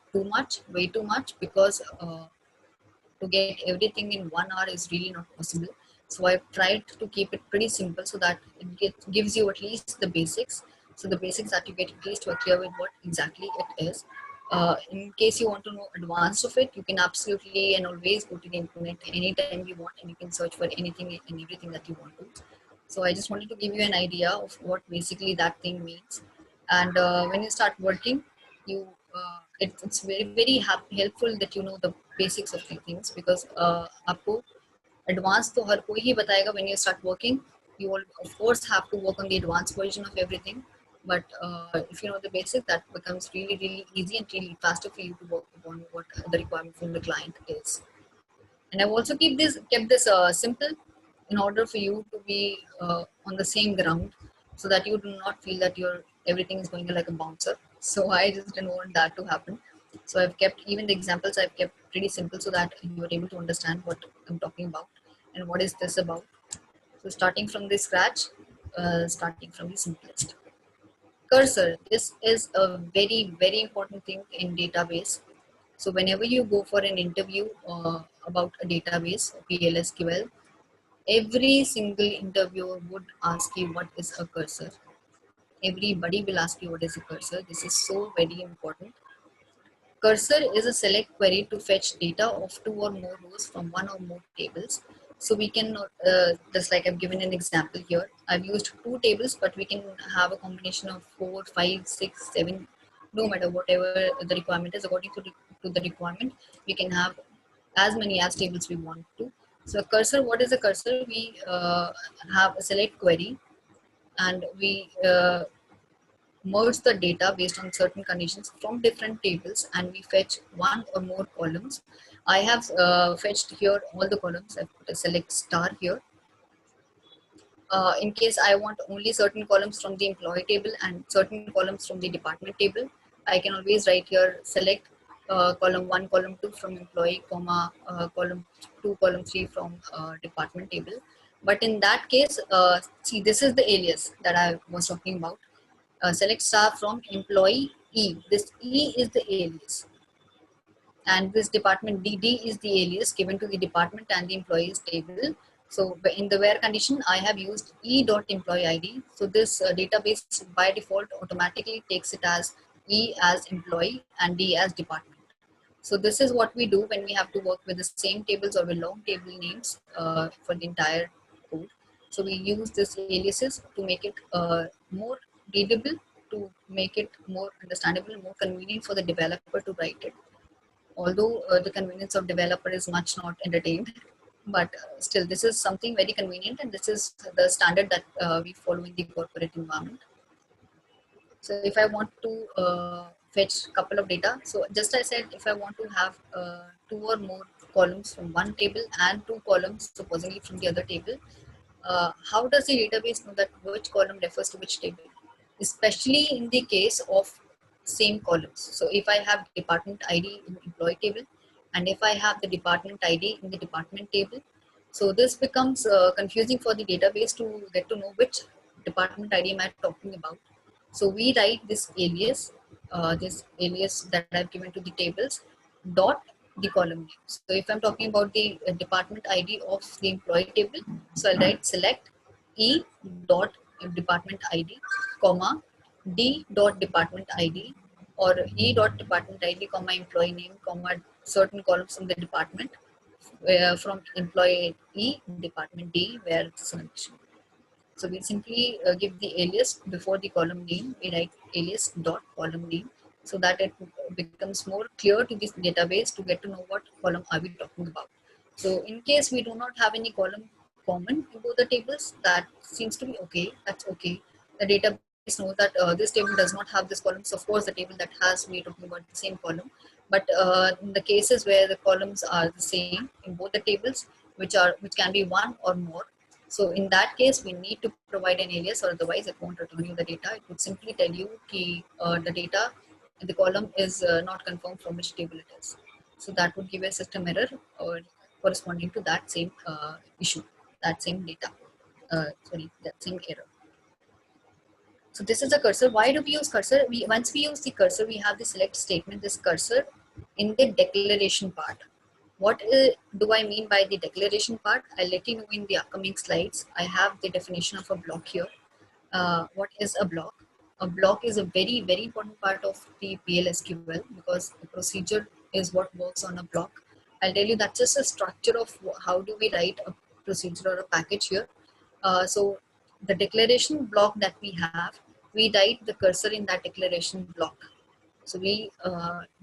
way too much, because to get everything in 1 hour is really not possible. So I've tried to keep it pretty simple so that it gives you at least the basics. So the basics that you get at least to clear with what exactly it is. In case you want to know advanced of it, you can absolutely and always go to the internet anytime you want, and you can search for anything and everything that you want to. So I just wanted to give you an idea of what basically that thing means. And when you start working, it's very helpful that you know the basics of the things, because आपको advanced तो हर कोई ही बताएगा. When you start working, you will of course have to work on the advanced version of everything. But if you know the basics, that becomes really easy and really faster for you to work upon what the requirement from the client is. And I've also kept this simple in order for you to be on the same ground, so that you do not feel that everything is going like a bouncer. So I just didn't want that to happen. So I've kept even the examples pretty simple, so that you're able to understand what I'm talking about and what is this about. So starting from the scratch, starting from the simplest. Cursor. This is a very important thing in database. So whenever you go for an interview about a database, PLSQL, every single interviewer would ask you what is a cursor. Everybody will ask you what is a cursor. This is so very important. Cursor is a select query to fetch data of 2 or more rows from 1 or more tables. So we can, just like I've given an example here, I've used 2 tables, but we can have a combination of 4, 5, 6, 7, no matter whatever the requirement is. According to the requirement, we can have as many as tables we want to. So a cursor, what is a cursor? We have a select query, and we merge the data based on certain conditions from different tables, and we fetch 1 or more columns. I have fetched here all the columns. I put a select star here. In case I want only certain columns from the employee table and certain columns from the department table, I can always write here select column 1, column 2 from employee, comma column 2, column 3 from department table. But in that case, see, this is the alias that I was talking about. Select star from employee E. This E is the alias, and this department DD is the alias given to the department and the employees table. So in the where condition, I have used e.employee ID. So this database by default automatically takes it as E as employee and D as department. So this is what we do when we have to work with the same tables or with long table names for the entire code. So we use this aliases to make it more readable, to make it more understandable, more convenient for the developer to write it. Although the convenience of developer is much not entertained, but still this is something very convenient, and this is the standard that we follow in the corporate environment. So if I want to fetch a couple of data, so just I said, if I want to have two or more columns from one table and two columns supposedly from the other table, how does the database know that which column refers to which table, especially in the case of same columns? So if I have department ID in employee table, and if I have the department ID in the department table, so this becomes confusing for the database to get to know which department ID am I talking about. So we write this alias that I've given to the tables dot the column name. So if I'm talking about the department ID of the employee table, so I'll write select E dot department ID, comma D dot department ID, or E dot department ID, comma employee name, comma certain columns from the department, from employee E, department D, where it's a condition. So we simply give the alias before the column name. We write alias dot column name, so that it becomes more clear to this database to get to know what column are we talking about. So in case we do not have any column common in both the tables, that seems to be okay. That's okay. The database knows that this table does not have this column. So of course, the table that has, we're talking about the same column. But in the cases where the columns are the same in both the tables, which can be one or more, so in that case, we need to provide an alias, or otherwise it won't return you the data. It would simply tell you the data in the column is not confirmed from which table it is. So that would give a system error or corresponding to that same issue, that same data, that same error. So this is the cursor. Why do we use cursor? Once we use the cursor, we have the select statement, this cursor in the declaration part. What do I mean by the declaration part? I'll let you know in the upcoming slides. I have the definition of a block here. What is a block? A block is a very, very important part of the PLSQL, because the procedure is what works on a block. I'll tell you that's just a structure of how do we write a procedure or a package here. So the declaration block that we have, we write the cursor in that declaration block. So we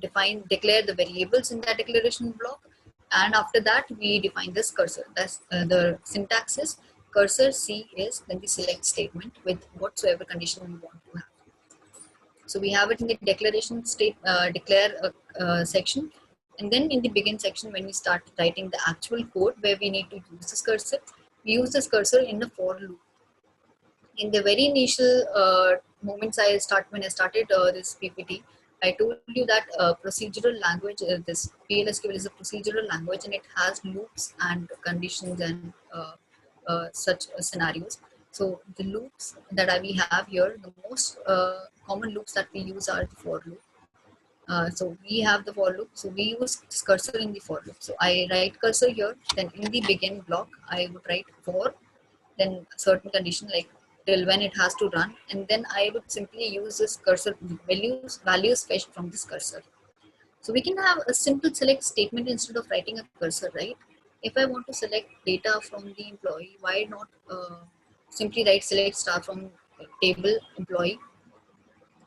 declare the variables in that declaration block, and after that we define this cursor. That's the syntax is cursor C is then the select statement with whatsoever condition we want to have. So we have it in the declaration declare section, and then in the begin section, when we start writing the actual code where we need to use this cursor, we use this cursor in the for loop. In the very initial moments when I started this PPT, I told you that procedural language, this PLSQL is a procedural language, and it has loops and conditions and such scenarios. So the loops that we have here, the most common loops that we use are the for loop. So we have the for loop. So we use this cursor in the for loop. So I write cursor here, then in the begin block, I would write for, then certain condition like till when it has to run, and then I would simply use this cursor values fetched from this cursor. So we can have a simple select statement instead of writing a cursor, right? If I want to select data from the employee, why not simply write select star from table employee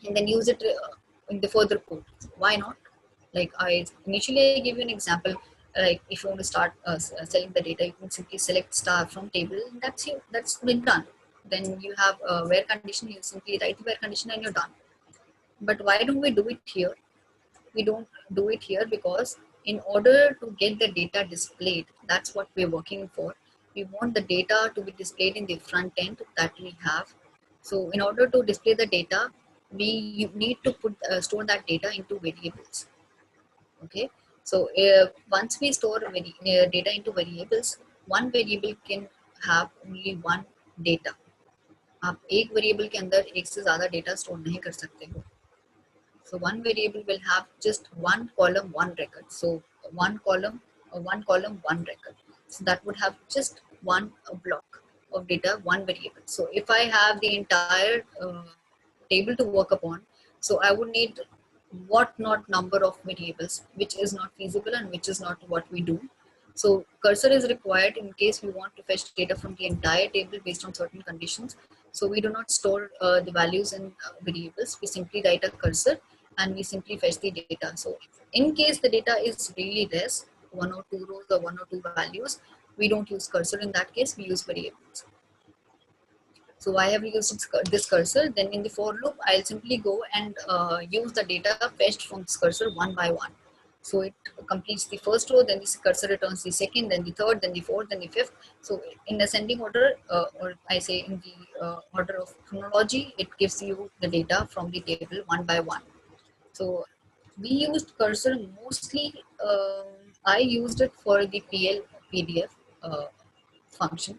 and then use it in the further code? Why not? Like I initially give you an example. Like if you want to start selling the data, you can simply select star from table, and that's been done. Then you have a where condition, you simply write the where condition and you're done. But why don't we do it here? We don't do it here because in order to get the data displayed, that's what we're working for. We want the data to be displayed in the front end that we have. So in order to display the data, we need to store that data into variables. Okay, so once we store data into variables, one variable can have only one data. आप एक variable के अंदर एक से ज़्यादा data store नहीं कर सकते हो. So one variable will have just one column, one record. So one column, one record. So that would have just one block of data, one variable. So if I have the entire table to work upon, so I would need what not number of variables, which is not feasible and which is not what we do. So cursor is required in case we want to fetch data from the entire table based on certain conditions. So we do not store the values in variables. We simply write a cursor and we simply fetch the data. So in case the data is really less, 1 or 2 rows or 1 or 2 values, we don't use cursor. In that case, we use variables. So I have used this cursor. Then in the for loop, I'll simply go and use the data fetched from this cursor one by one. So it completes the first row, then this cursor returns the second, then the third, then the fourth, then the fifth. So in ascending order, or I say in the order of chronology, it gives you the data from the table one by one. So we used cursor mostly. I used it for the PL PDF function.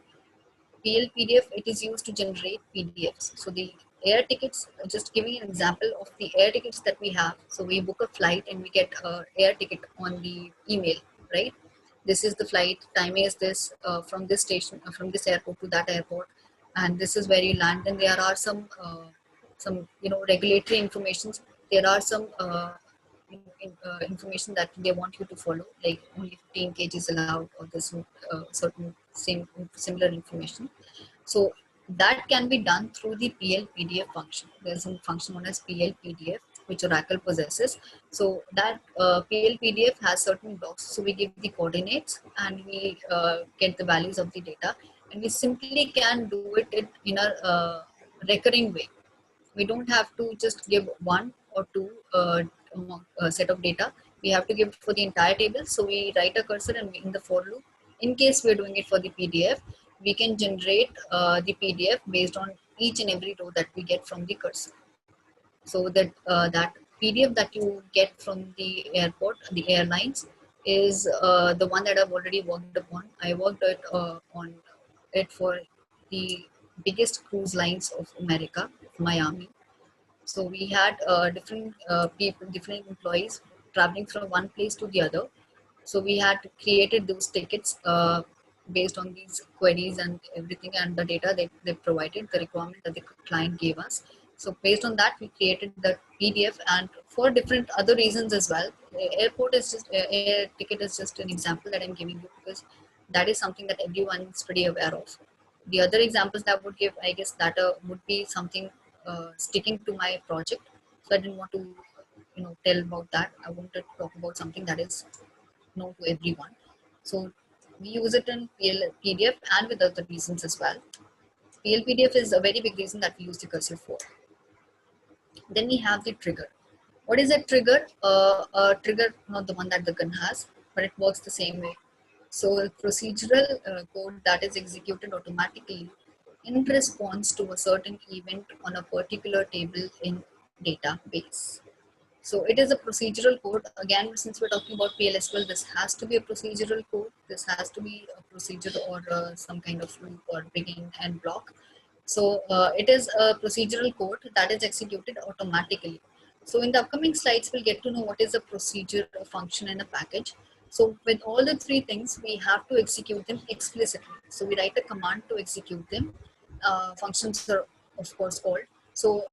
PL PDF, it is used to generate PDFs. So the air tickets, just giving an example of the air tickets that we have. So we book a flight and we get an air ticket on the email, right? This is the flight, timing is this, from this station, from this airport to that airport, and this is where you land. And there are some regulatory informations. There are some information that they want you to follow, like only 15 kg allowed, or this certain similar information. So that can be done through the PL PDF function. There's a function known as PL PDF, which Oracle possesses. So that PL PDF has certain blocks. So we give the coordinates and we get the values of the data, and we simply can do it in a recurring way. We don't have to just give 1 or 2 set of data. We have to give for the entire table. So we write a cursor and in the for loop, in case we're doing it for the PDF, we can generate the PDF based on each and every row that we get from the cursor. So that that PDF that you get from the airport, the airlines, is the one that I've already worked upon. I worked on it for the biggest cruise lines of America, Miami. So we had different people, different employees traveling from one place to the other. So we had created those tickets based on these queries and everything, and the data they provided, the requirement that the client gave us. So based on that, we created the PDF, and for different other reasons as well. Airport is just air ticket is just an example that I'm giving you, because that is something that everyone is pretty aware of. The other examples that I would give, I guess, that would be something sticking to my project. So I didn't want to, tell about that. I wanted to talk about something that is known to everyone. So we use it in PDF and with other reasons as well. PDF is a very big reason that we use the cursor for. Then we have the trigger. What is a trigger? A trigger, not the one that the gun has, but it works the same way. So a procedural code that is executed automatically in response to a certain event on a particular table in database. So it is a procedural code. Again, since we're talking about PLSQL, this has to be a procedural code. This has to be a procedure or some kind of loop or begin and block. So it is a procedural code that is executed automatically. So in the upcoming slides, we'll get to know what is a procedure, a function, and a package. So with all the three things, we have to execute them explicitly. So we write a command to execute them. Functions are of course called. So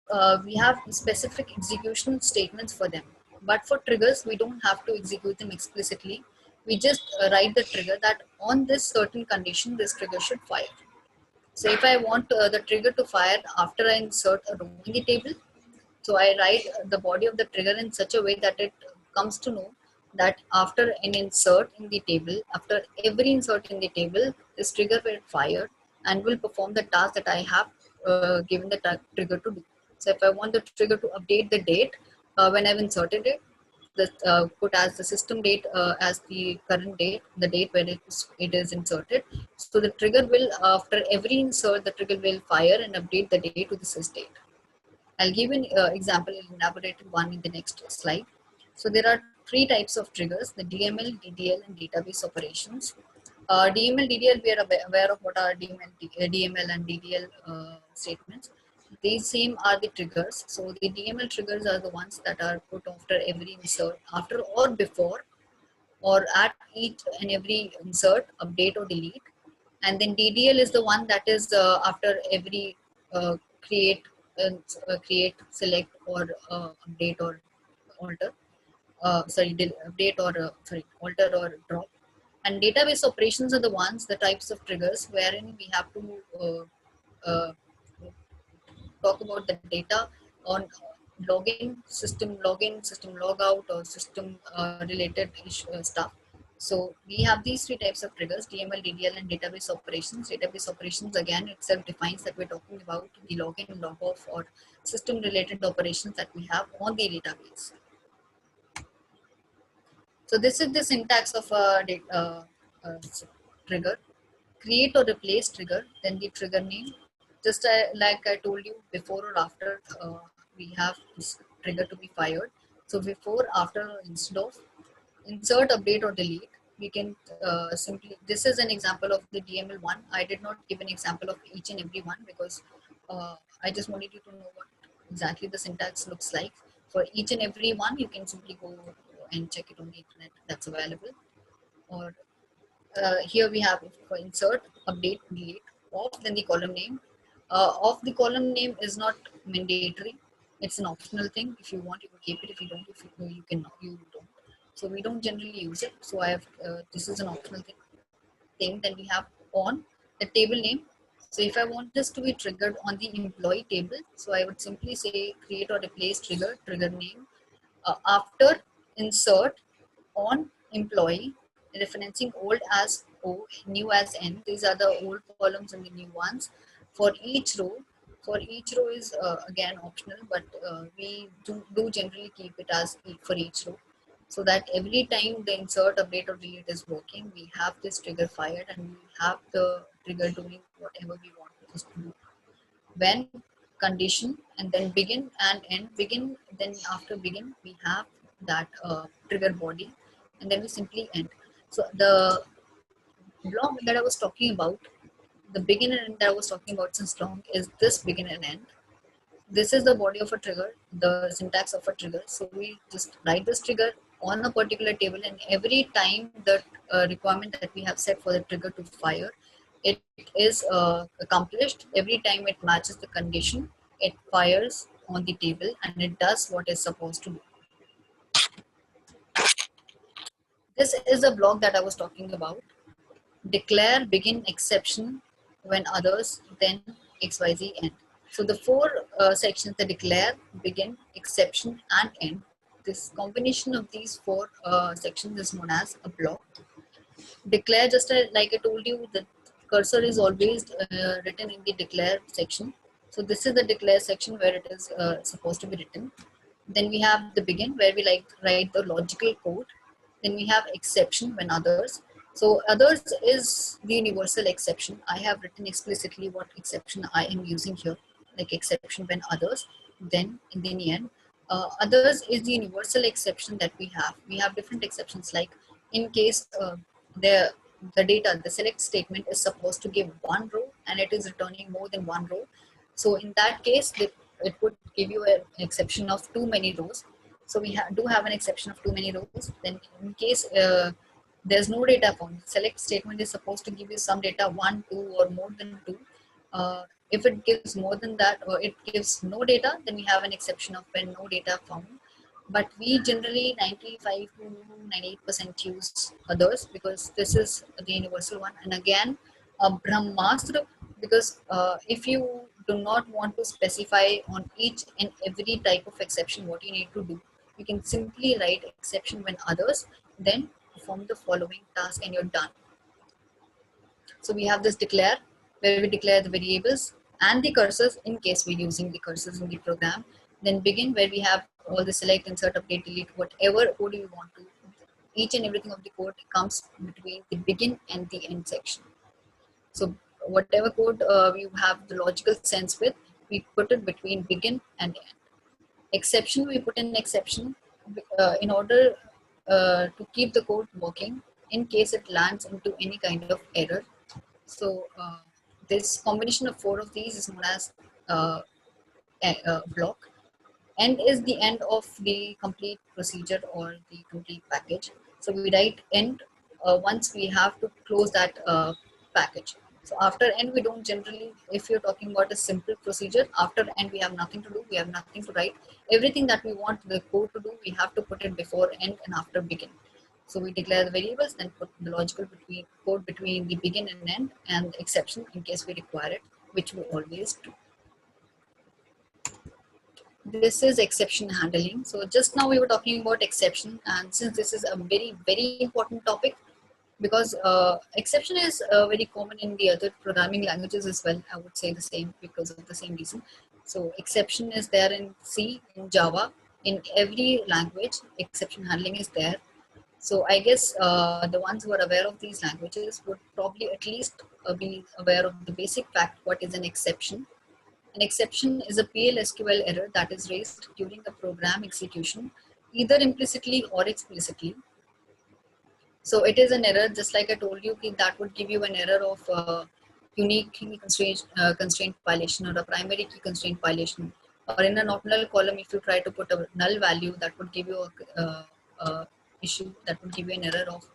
we have specific execution statements for them. But for triggers, we don't have to execute them explicitly. We just write the trigger that on this certain condition, this trigger should fire. So if I want the trigger to fire after I insert a row in the table, so I write the body of the trigger in such a way that it comes to know that after an insert in the table, after every insert in the table, this trigger will fire and will perform the task that I have given the trigger to do. So if I want the trigger to update the date when I've inserted it, put as the system date as the current date, the date when it is inserted. So the trigger will, after every insert, the trigger will fire and update the date to the sys date. I'll give an example, an elaborated one in the next slide. So there are three types of triggers: the DML, DDL, and database operations. DML, DDL, we are aware of what are DML and DDL statements. These same are the triggers. So the DML triggers are the ones that are put after every insert, after or before, or at each and every insert, update or delete. And then DDL is the one that is after every create, create, select, or update or alter. Update or alter or drop. And database operations are the ones, the types of triggers wherein we have to uh, talk about the data on login, system logout, or system related stuff. So we have these three types of triggers: DML, DDL, and database operations. Database operations again itself defines that we're talking about the login, log off, or system related operations that we have on the database. So this is the syntax of a trigger: create or replace trigger, then the trigger name. Just like I told you, before or after we have this trigger to be fired. So before, after, or instead of, insert, update, or delete. We can simply, this is an example of the DML one. I did not give an example of each and every one because I just wanted you to know what exactly the syntax looks like. For each and every one, you can simply go and check it on the internet, that's available. Or here we have for insert, update, delete, of, then the column name. Of the column name is not mandatory. It's an optional thing. If you want, you can keep it. If you don't, you can, you don't. So we don't generally use it. So I have, this is an optional thing. Then we have on, the table name. So if I want this to be triggered on the employee table, so I would simply say create or replace trigger name. After, insert, on, employee, referencing old as O, new as N. These are the old columns and the new ones. For each row is again optional, but we do generally keep it as for each row, so that every time the insert, update, or delete is working, we have this trigger fired and we have the trigger doing whatever we want it to do. When, condition, and then begin and end. Begin, then after begin we have that trigger body, and then we simply end. So the block that I was talking about, the begin and end that I was talking about since long, is this begin and end. This is the body of a trigger, the syntax of a trigger. So we just write this trigger on a particular table, and every time the requirement that we have set for the trigger to fire, it is accomplished. Every time it matches the condition, it fires on the table and it does what it's supposed to do. This is the block that I was talking about. Declare, begin, exception, when others, then XYZ, end. So the four sections, the declare, begin, exception, and end. This combination of these four sections is known as a block. Declare, just like I told you, the cursor is always written in the declare section. So this is the declare section where it is supposed to be written. Then we have the begin, where we write the logical code. Then we have exception, when others. So others is the universal exception. I have written explicitly what exception I am using here, like exception when others. Then in the end, others is the universal exception that we have. We have different exceptions, like in case the data, the select statement is supposed to give one row and it is returning more than one row. So in that case, it would give you an exception of too many rows. So we do have an exception of too many rows. Then in case there's no data found, select statement is supposed to give you some data, 1, 2, or more than 2. If it gives more than that, or it gives no data, then we have an exception of when no data found. But we generally 95 to 98% use others because this is the universal one. And again, Brahmastra, because if you do not want to specify on each and every type of exception what you need to do, you can simply write exception when others, then perform the following task and you're done. So we have this declare, where we declare the variables and the cursors in case we're using the cursors in the program. Then begin, where we have all the select, insert, update, delete, whatever code you want to. Each and everything of the code comes between the begin and the end section. So whatever code you have the logical sense with, we put it between begin and end. Exception, we put in exception in order to keep the code working in case it lands into any kind of error. So this combination of four of these is known as block. End is the end of the complete procedure or the complete package. So we write end once we have to close that package. So after end, we don't generally, if you're talking about a simple procedure, after end, we have nothing to do, we have nothing to write. Everything that we want the code to do, we have to put it before end and after begin. So we declare the variables, then put the logical code between the begin and end, and the exception in case we require it, which we always do. This is exception handling. So just now we were talking about exception, and since this is a very, very important topic, because exception is very common in the other programming languages as well. I would say the same because of the same reason. So exception is there in C, in Java, in every language, exception handling is there. So I guess the ones who are aware of these languages would probably at least be aware of the basic fact what is an exception. An exception is a PL/SQL error that is raised during the program execution, either implicitly or explicitly. So it is an error, just like I told you, that would give you an error of unique key constraint violation or a primary key constraint violation. Or in a not null column, if you try to put a null value, that would give you a issue, that would give you an error of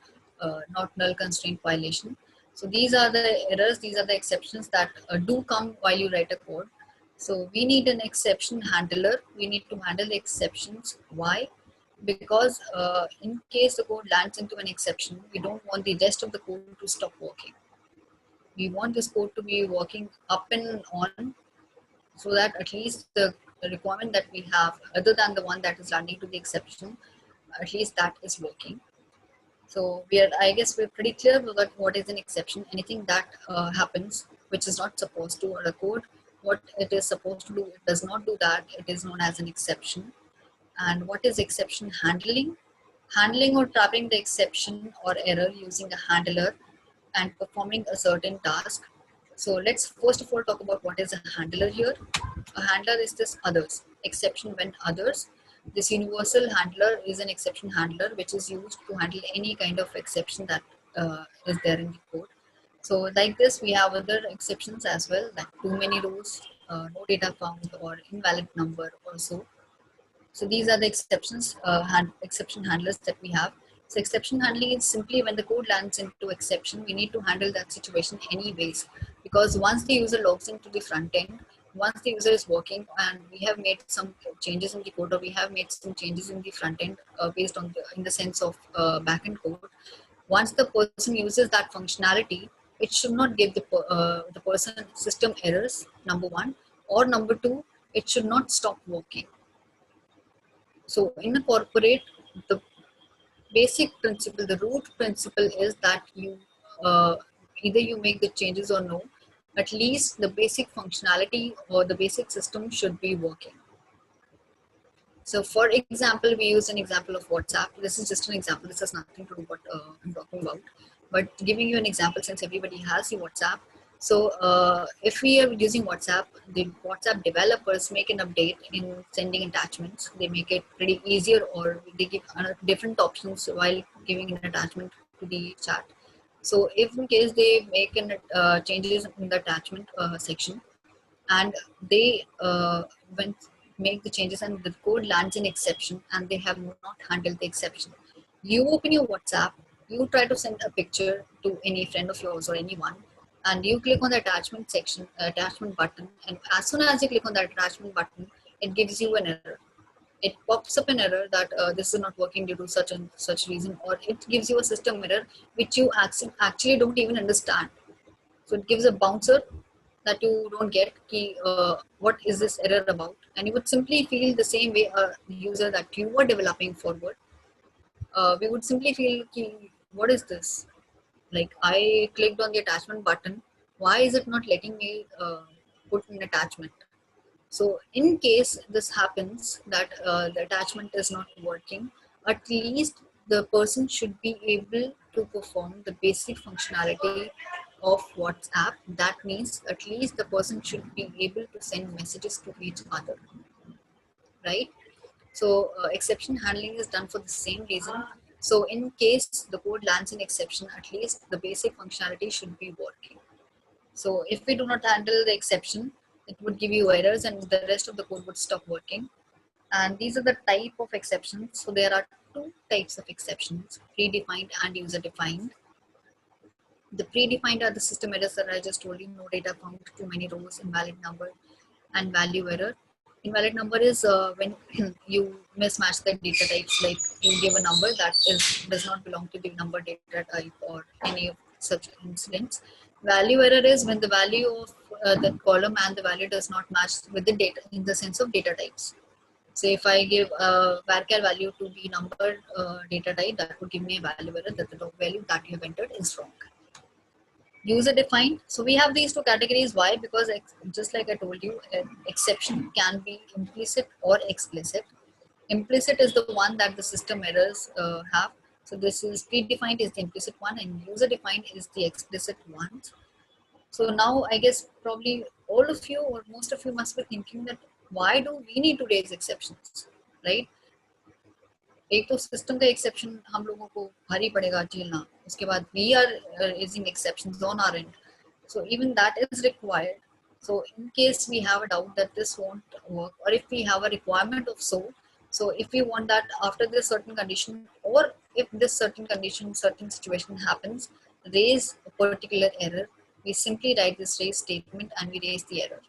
not null constraint violation. So these are the errors, these are the exceptions that do come while you write a code. So we need an exception handler. We need to handle the exceptions. Why? Because in case the code lands into an exception, we don't want the rest of the code to stop working. We want this code to be working up and on, so that at least the requirement that we have, other than the one that is landing to the exception, at least that is working. So I guess we're pretty clear about what is an exception. Anything that happens which is not supposed to, or a code, what it is supposed to do, it does not do that, it is known as an exception. And what is exception handling? Handling or trapping the exception or error using a handler and performing a certain task. So let's first of all talk about what is a handler here. A handler is this others, exception when others. This universal handler is an exception handler which is used to handle any kind of exception that is there in the code. So like this, we have other exceptions as well, like too many rows, no data found, or invalid number or so. So these are the exceptions, exception handlers that we have. So exception handling is simply when the code lands into exception, we need to handle that situation anyways. Because once the user logs into the front end, once the user is working and we have made some changes in the code, or we have made some changes in the front end based on in the sense of backend code, once the person uses that functionality, it should not give the person system errors, number one, or number two, it should not stop working. So in a corporate, the basic principle, the root principle is that you either you make the changes or no, at least the basic functionality or the basic system should be working. So for example, we use an example of WhatsApp. This is just an example. This has nothing to do with what I'm talking about. But giving you an example, since everybody has the WhatsApp. So if we are using WhatsApp, the WhatsApp developers make an update in sending attachments. They make it pretty easier, or they give different options while giving an attachment to the chat. So if in case they make an changes in the attachment section, and they make the changes and the code lands in exception and they have not handled the exception, you open your WhatsApp, you try to send a picture to any friend of yours or anyone, and you click on the attachment section, attachment button, and as soon as you click on that attachment button, it gives you an error. It pops up an error that this is not working due to such and such reason, or it gives you a system error which you actually don't even understand. So it gives a bouncer that you don't get what is this error about, and you would simply feel the same way a user that you were developing forward. We would simply feel what is this, like I clicked on the attachment button, why is it not letting me put an attachment? So in case this happens, that the attachment is not working, at least the person should be able to perform the basic functionality of WhatsApp. That means at least the person should be able to send messages to each other, right? So exception handling is done for the same reason. So in case the code lands in exception, at least the basic functionality should be working. So if we do not handle the exception, it would give you errors and the rest of the code would stop working. And these are the type of exceptions. So there are two types of exceptions, predefined and user defined. The predefined are the system errors that I just told you: no data found, too many rows, invalid number, and value error. Invalid number is when you mismatch the data types, like you give a number that does not belong to the number data type or any of such incidents. Value error is when the value of the column and the value does not match with the data in the sense of data types. So if I give a varchar value to the number data type, that would give me a value error that the value that you have entered is wrong. User defined. So we have these two categories. Why? Because just like I told you, an exception can be implicit or explicit. Implicit is the one that the system errors have. So this is predefined is the implicit one, and user defined is the explicit one. So now I guess probably all of you or most of you must be thinking that why do we need to raise exceptions, right? एक तो system का exception हम लोगों को भारी पड़ेगा झेलना, उसके बाद we are raising exceptions on our end, so even that is required. So in case we have a doubt that this won't work, or if we have a requirement of so if we want that after this certain condition, or if this certain condition, certain situation happens, raise a particular error, we simply write this raise statement and we raise the error.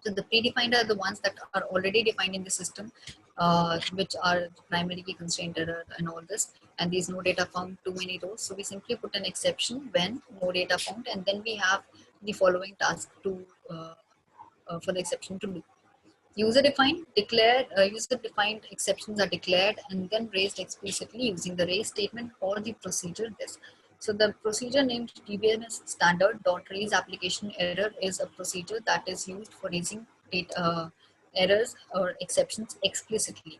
So the predefined are the ones that are already defined in the system, which are primary key constraint error and all this. And these no data found, too many rows. So we simply put an exception when no data found, and then we have the following task to for the exception to do. User defined exceptions are declared and then raised explicitly using the raise statement or the procedure this. So the procedure named DBMS standard dot raise application error is a procedure that is used for raising errors or exceptions explicitly.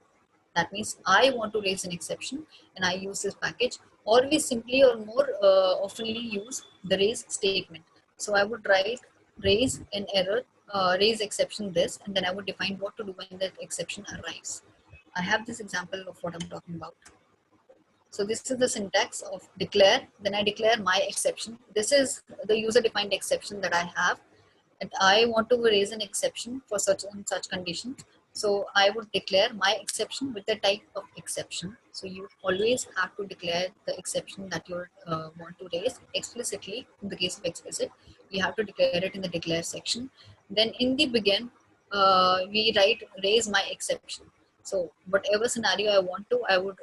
That means I want to raise an exception and I use this package, or we simply or more oftenly use the raise statement. So I would write raise an error, raise exception this, and then I would define what to do when that exception arrives. I have this example of what I'm talking about. So this is the syntax of declare. Then I declare my exception. This is the user defined exception that I have, and I want to raise an exception for such and such conditions. So I would declare my exception with the type of exception. So you always have to declare the exception that you want to raise explicitly. In the case of explicit, you have to declare it in the declare section. Then in the begin, we write raise my exception. So whatever scenario I want to, I would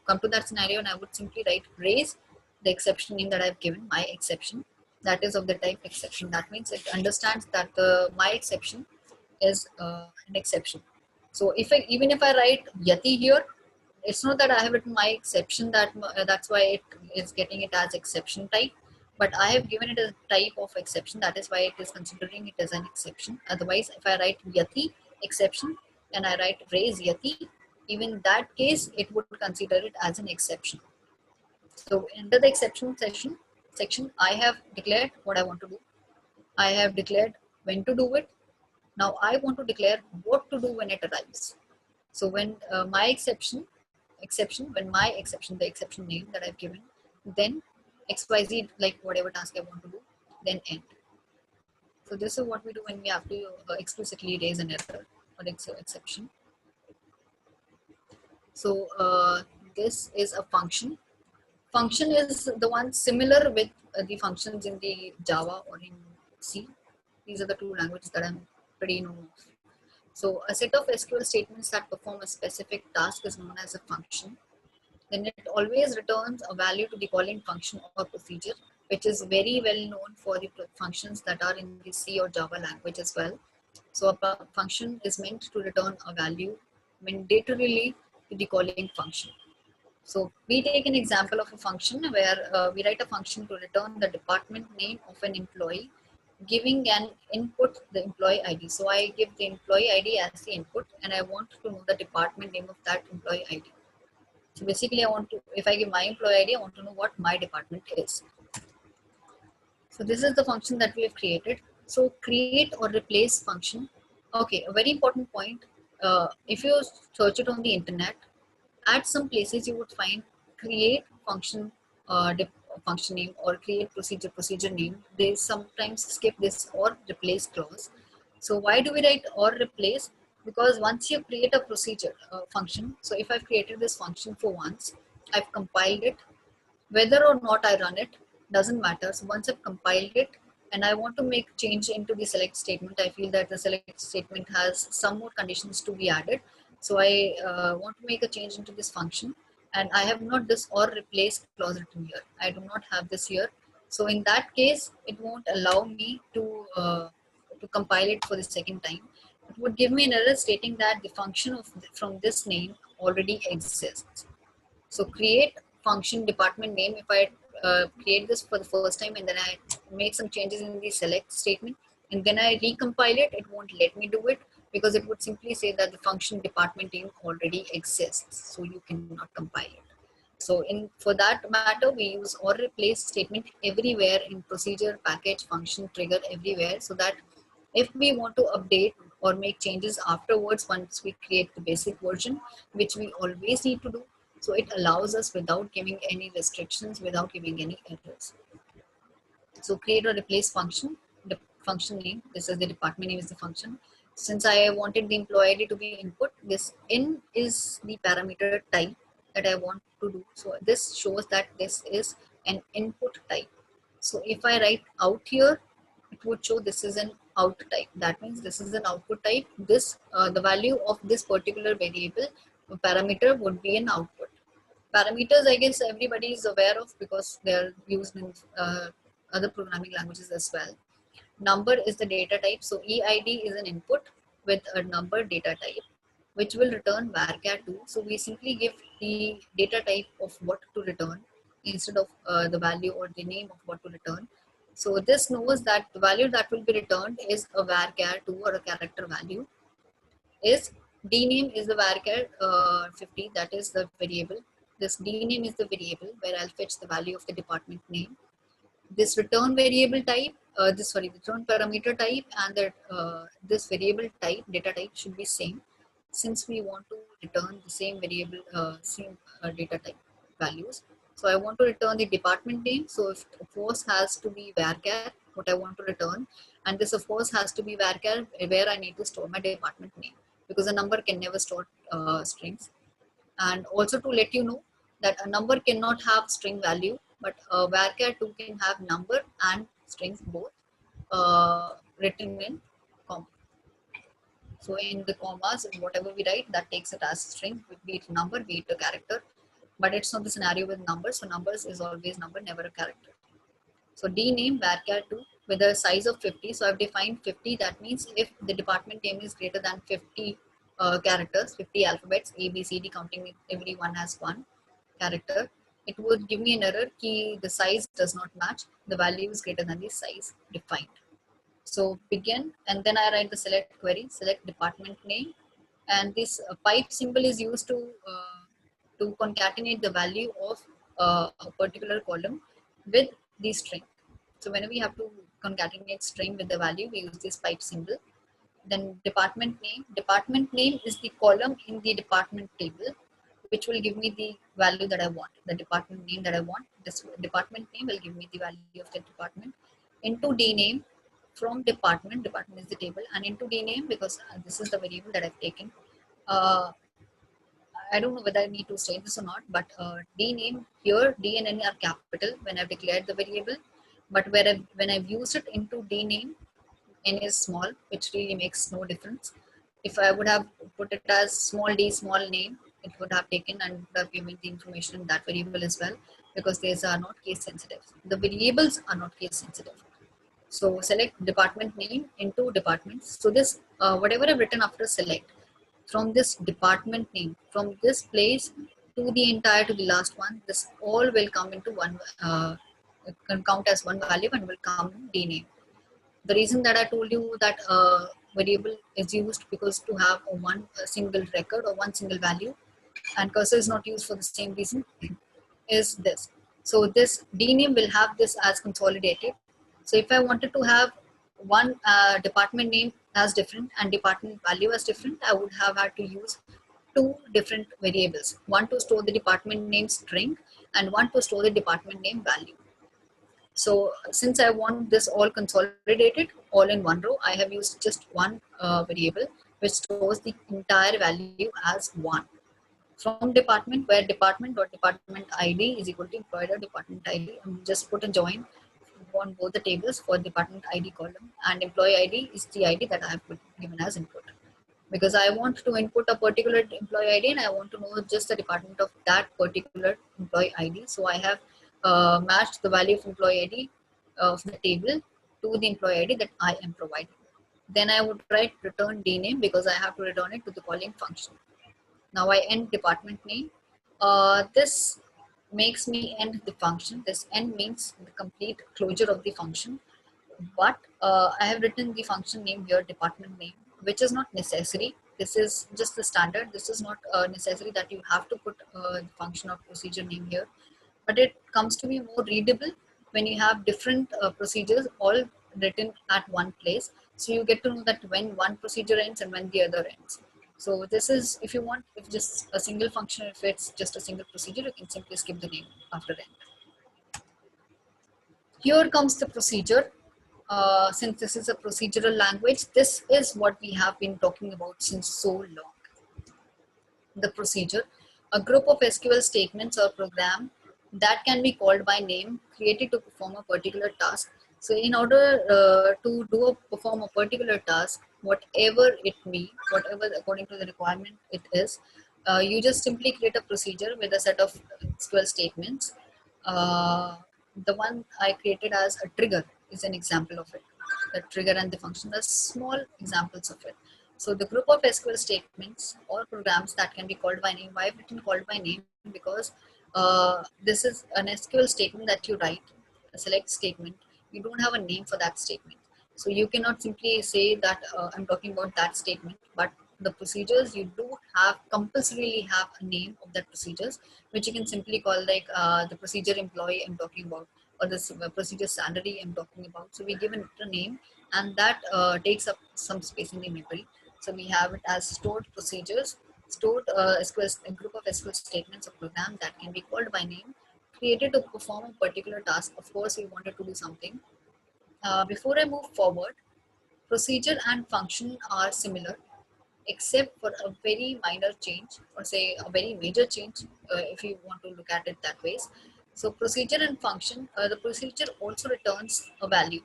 come to that scenario and I would simply write raise the exception name that I've given, my exception, that is of the type exception. That means it understands that my exception is an exception. So even if I write Yati here, it's not that I have written my exception that's why it is getting it as exception type, but I have given it a type of exception. That is why it is considering it as an exception. Otherwise, if I write Yati exception and I write raise Yati, even in that case, it would consider it as an exception. So under the exception section, I have declared what I want to do. I have declared when to do it. Now I want to declare what to do when it arrives. So when my exception, the exception name that I've given, then XYZ, like whatever task I want to do, then end. So this is what we do when we have to explicitly raise an error or exception. So this is a function. Function is the one similar with the functions in the Java or in C. These are the two languages that I'm pretty known of. So a set of SQL statements that perform a specific task is known as a function. Then it always returns a value to the calling function or procedure, which is very well known for the functions that are in the C or Java language as well. So a function is meant to return a value mandatorily to the calling function. So we take an example of a function where we write a function to return the department name of an employee, giving an input the employee ID. So I give the employee ID as the input and I want to know the department name of that employee ID. So basically I want to, if I give my employee ID, I want to know what my department is. So this is the function that we have created. So create or replace function. Okay, a very important point. If you search it on the internet, at some places you would find create function function name or create procedure name. They sometimes skip this or replace clause. So why do we write or replace? Because once you create a procedure function, so if I've created this function for once, I've compiled it, whether or not I run it, doesn't matter. So once I've compiled it and I want to make change into the select statement, I feel that the select statement has some more conditions to be added. So I want to make a change into this function, and I have not this or replace clause written here. I do not have this here. So in that case, it won't allow me to compile it for the second time. It would give me an error stating that the function from this name already exists. So create function department name. If I create this for the first time and then I make some changes in the select statement and then I recompile it, it won't let me do it because it would simply say that the function department name already exists. So you cannot compile it. So for that matter, we use or replace statement everywhere in procedure, package, function, trigger, everywhere, so that if we want to update or make changes afterwards once we create the basic version, which we always need to do, so it allows us without giving any restrictions, without giving any errors. So create or replace function, the function name, this is the department name is the function. Since I wanted the employee ID to be input, this in is the parameter type that I want to do. So this shows that this is an input type. So if I write out here, it would show this is an out type. That means this is an output type. This the value of this particular variable parameter would be an output. Parameters, I guess everybody is aware of because they are used in other programming languages as well. Number is the data type. So EID is an input with a number data type, which will return varchar2. So we simply give the data type of what to return instead of the value or the name of what to return. So this knows that the value that will be returned is a varchar2 or a character value. Is dname is the varchar 50, that is the variable. This dname is the variable where I'll fetch the value of the department name. This return variable type, the return parameter type and this variable type, data type should be same, since we want to return the same variable, same data type values. So I want to return the department name. So if of course has to be varchar, what I want to return, and this of course has to be varchar where I need to store my department name, because a number can never store strings. And also to let you know that a number cannot have string value, but varchar2 can have number and strings both written in comma. So in the commas, whatever we write, that takes it as string, be it number, be it a character. But it's not the scenario with numbers. So numbers is always number, never a character. So dname varchar2 with a size of 50. So I've defined 50. That means if the department name is greater than 50 characters, 50 alphabets, A, B, C, D, counting every one has one character, it would give me an error key the size does not match. The value is greater than the size defined. So begin, and then I write the select query, select department name, and this pipe symbol is used to concatenate the value of a particular column with the string. So whenever we have to concatenate string with the value, we use this pipe symbol. Then department name is the column in the department table, which will give me the value that I want, the department name that I want. This department name will give me the value of the department. Into dname, from department is the table, and into dname, because this is the variable that I've taken. I don't know whether I need to state this or not, but dname here, D and N are capital when I've declared the variable, but when I've used it into dname, N is small, which really makes no difference. If I would have put it as small d, small name, it would have taken and would have given the information in that variable as well, because these are not case sensitive. The variables are not case sensitive. So select department name into departments. So this, whatever I've written after select, from this department name, from this place to the entire to the last one, this all will come into one, can count as one value and will come in dname. The reason that I told you that variable is used because to have a single record or one single value, and cursor is not used for the same reason, is this. So this dname will have this as consolidated. So if I wanted to have one department name as different and department value as different, I would have had to use two different variables, one to store the department name string and one to store the department name value. So since I want this all consolidated all in one row, I have used just one variable which stores the entire value as one. from department, where department dot department ID is equal to employee dot department ID. Just put a join on both the tables for department ID column, and employee ID is the ID that I have given as input, because I want to input a particular employee ID and I want to know just the department of that particular employee ID. So I have matched the value of employee ID of the table to the employee ID that I am providing. Then I would write return dname because I have to return it to the calling function. Now I end department name. This makes me end the function. This end means the complete closure of the function. But I have written the function name here, department name, which is not necessary. This is just the standard. This is not necessary that you have to put the function or procedure name here. But it comes to be more readable when you have different procedures all written at one place. So you get to know that when one procedure ends and when the other ends. So this is, if you want, if just a single function, if it's just a single procedure, you can simply skip the name after end. Here comes the procedure. Since this is a procedural language, this is what we have been talking about since so long. The procedure, a group of SQL statements or program that can be called by name, created to perform a particular task. So in order to perform a particular task, whatever it may, whatever according to the requirement it is, you just simply create a procedure with a set of SQL statements. The one I created as a trigger is an example of it. The trigger and the function are small examples of it. So the group of SQL statements or programs that can be called by name. Why I've written called by name? Because this is an SQL statement that you write, a select statement. You don't have a name for that statement. So you cannot simply say that I'm talking about that statement, but the procedures you do have compulsorily have a name of that procedures, which you can simply call like the procedure employee I'm talking about, or the procedure salary I'm talking about. So we give it a name, and that takes up some space in the memory. So we have it as stored procedures, stored SQL, a group of SQL statements or program that can be called by name, created to perform a particular task. Of course, we wanted to do something. Before I move forward, procedure and function are similar, except for a very minor change, or say a very major change, if you want to look at it that way. So procedure and function, the procedure also returns a value,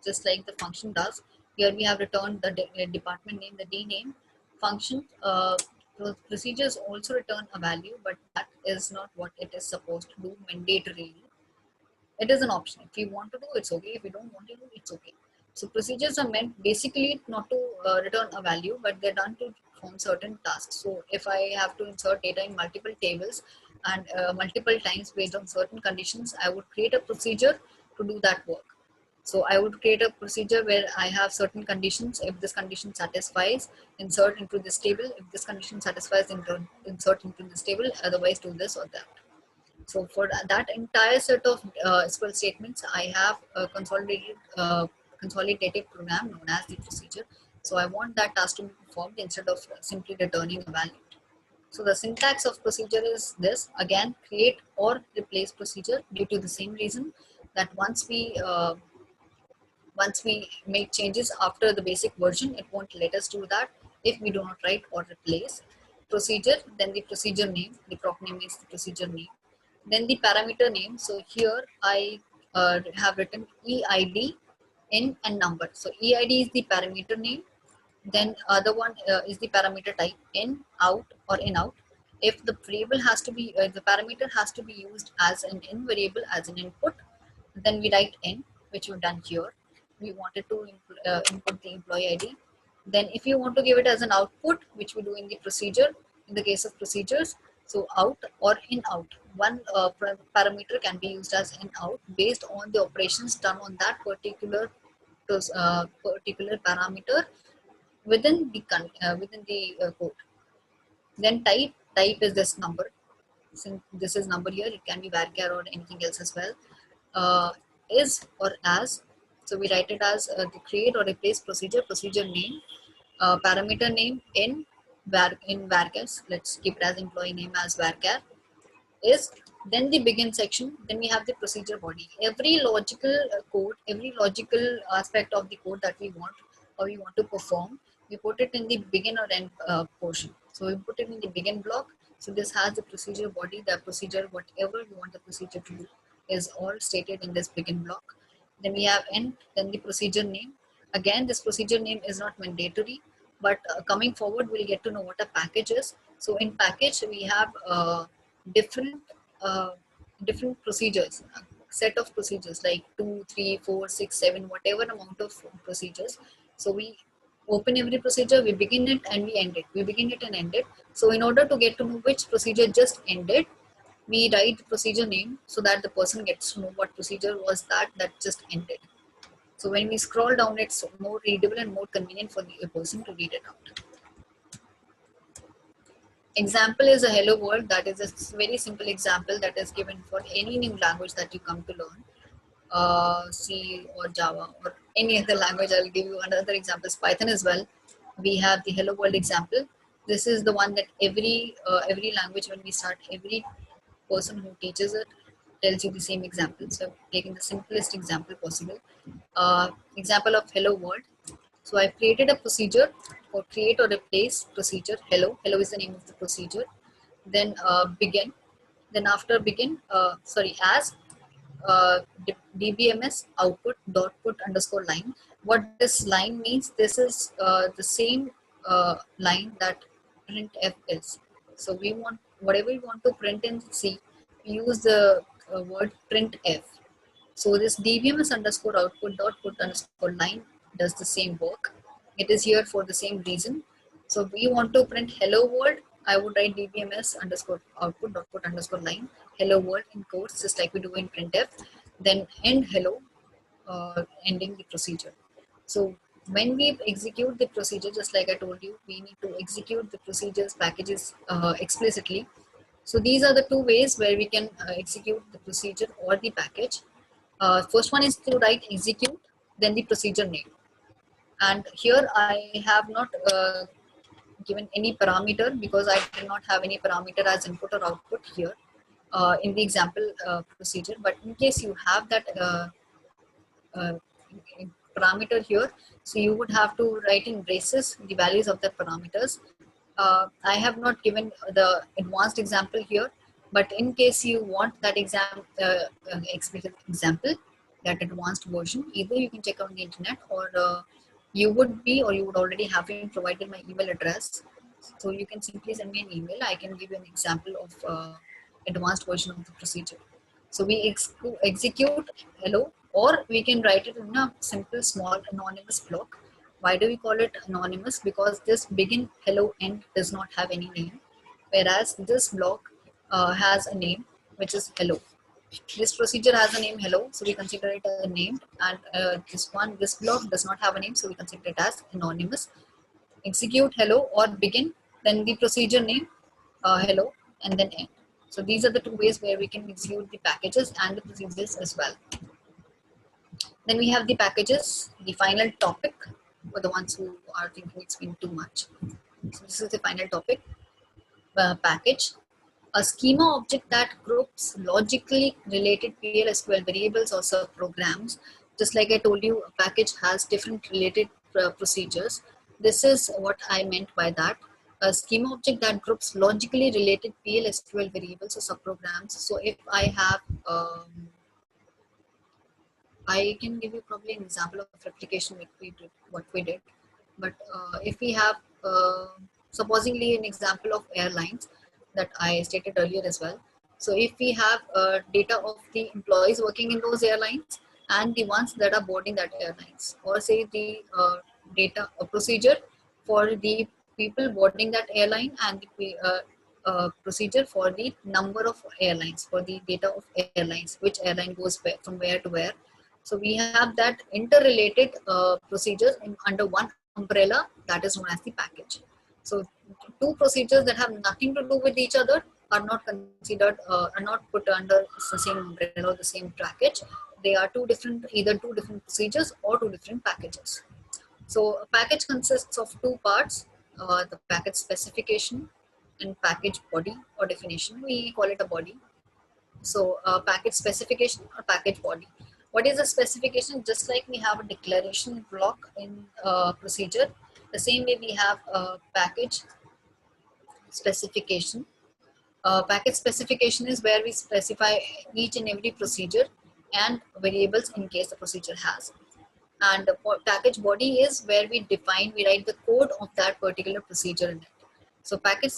just like the function does. Here we have returned the department name, the D name. Function, procedures also return a value, but that is not what it is supposed to do mandatorily. It is an option. If you want to do, it's okay. If you don't want to do, it's okay. So procedures are meant basically not to return a value, but they're done to perform certain tasks. So if I have to insert data in multiple tables and multiple times based on certain conditions, I would create a procedure to do that work. So I would create a procedure where I have certain conditions. If this condition satisfies, insert into this table. If this condition satisfies, insert into this table. Otherwise, do this or that. So for that entire set of SQL statements, I have a consolidated program known as the procedure. So I want that task to be performed instead of simply returning a value. So the syntax of procedure is this: again, create or replace procedure, due to the same reason that once we make changes after the basic version, it won't let us do that if we do not write or replace procedure. Then the procedure name, the prop name is the procedure name. Then the parameter name. So here I have written EID, in, and number. So EID is the parameter name. Then other one is the parameter type, in, out, or in, out. If the variable has to be, the parameter has to be used as an in variable, as an input, then we write in, which we've done here. We wanted to input the employee ID. Then if you want to give it as an output, which we do in the procedure, in the case of procedures, so out or in out. One parameter can be used as in out based on the operations done on that particular parameter within the code. Then type is this number. Since this is number here, it can be varchar or anything else as well. Is or as. So we write it as the create or replace procedure name, parameter name in varchar. Let's keep it as employee name as varchar. Is, then the begin section, then we have the procedure body. Every logical code, every logical aspect of the code that we want or we want to perform, we put it in the begin or end portion. So we put it in the begin block, So this has the procedure body, the procedure, whatever you want the procedure to do is all stated in this begin block. Then we have end, then the procedure name. Again, this procedure name is not mandatory, but coming forward, we'll get to know what a package is. So in package, we have different uh, different procedures, set of procedures like 2, 3, 4, 6, 7, whatever amount of procedures. So we open every procedure, we begin it and we end it. We begin it and end it. So in order to get to know which procedure just ended, we write the procedure name so that the person gets to know what procedure was that just ended. So when we scroll down, it's more readable and more convenient for the person to read it out. Example is a hello world. That is a very simple example that is given for any new language that you come to learn. C or Java or any other language. I'll give you another example, Python as well. We have the hello world example. This is the one that every language, when we start, every person who teaches it tells you the same example. So taking the simplest example possible. Example of hello world. So I created a procedure for create or replace procedure. Hello is the name of the procedure. Then begin. Then after begin, as dbms output dot put underscore line. What this line means, this is the same line that printf is. So we want whatever we want to print in C, we use the word printf. So this dbms underscore output dot put underscore line does the same work. It is here for the same reason. So we want to print hello world. I would write dbms underscore output dot put underscore line hello world in quotes, just like we do in printf. Then end hello, ending the procedure. So when we execute the procedure, just like I told you, we need to execute the procedures packages explicitly. So these are the two ways where we can execute the procedure or the package. First one is to write execute, then the procedure name. And here I have not given any parameter because I did not have any parameter as input or output here in the example procedure. But in case you have that uh, parameter here, so you would have to write in braces the values of the parameters. I have not given the advanced example here, but in case you want that explicit example, that advanced version, either you can check on the internet, or you would already have been provided my email address. So you can simply send me an email. I can give you an example of advanced version of the procedure. So we execute hello, or we can write it in a simple small anonymous block. Why do we call it anonymous? Because this begin hello end does not have any name, whereas this block has a name, which is hello. This procedure has a name hello, so we consider it a name, and this block does not have a name, so we consider it as anonymous. Execute hello or begin, then the procedure name hello, and then end. So these are the two ways where we can execute the packages and the procedures as well. Then we have the packages, the final topic for the ones who are thinking it's been too much. So this is the final topic, package. A schema object that groups logically related PL/SQL variables or subprograms. Just like I told you, a package has different related procedures. This is what I meant by that. A schema object that groups logically related PL/SQL variables or subprograms. So if I have, I can give you probably an example of replication what we did. But if we have, supposingly an example of airlines that I stated earlier as well. So if we have data of the employees working in those airlines and the ones that are boarding that airlines, or say the data procedure for the people boarding that airline, and the procedure for the number of airlines, for the data of airlines, which airline goes from where to where. So we have that interrelated procedures under one umbrella, that is known as the package. So two procedures that have nothing to do with each other are not considered, are not put under the same umbrella or the same package. They are either two different procedures or two different packages. So a package consists of two parts, the package specification and package body or definition. We call it a body. So package specification or package body. What is a specification? Just like we have a declaration block in procedure, the same way we have a package specification. Package specification is where we specify each and every procedure and variables in case the procedure has. And the package body is where we write the code of that particular procedure in it. So package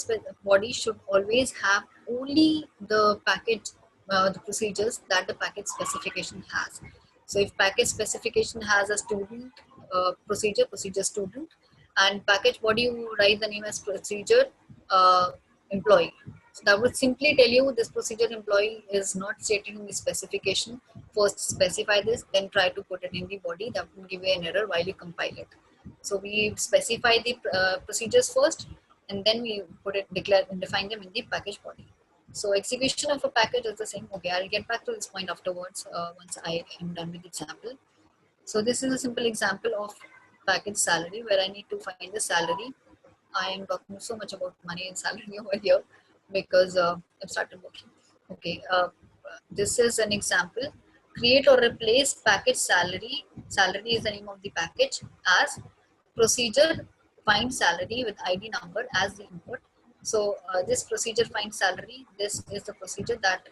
body should always have only the package, the procedures that the package specification has. So if package specification has a student procedure student, and package body you write the name as procedure employee. So that would simply tell you this procedure employee is not stated in the specification. First specify this, then try to put it in the body. That will give you an error while you compile it. So we specify the procedures first, and then we declare and define them in the package body. So execution of a package is the same. Okay, I'll get back to this point afterwards once I am done with the example. So this is a simple example of package salary where I need to find the salary. I am talking so much about money and salary over here because I've started working. Okay, this is an example. Create or replace package salary. Salary is the name of the package as procedure find salary with ID number as the input. So this procedure find salary, this is the procedure that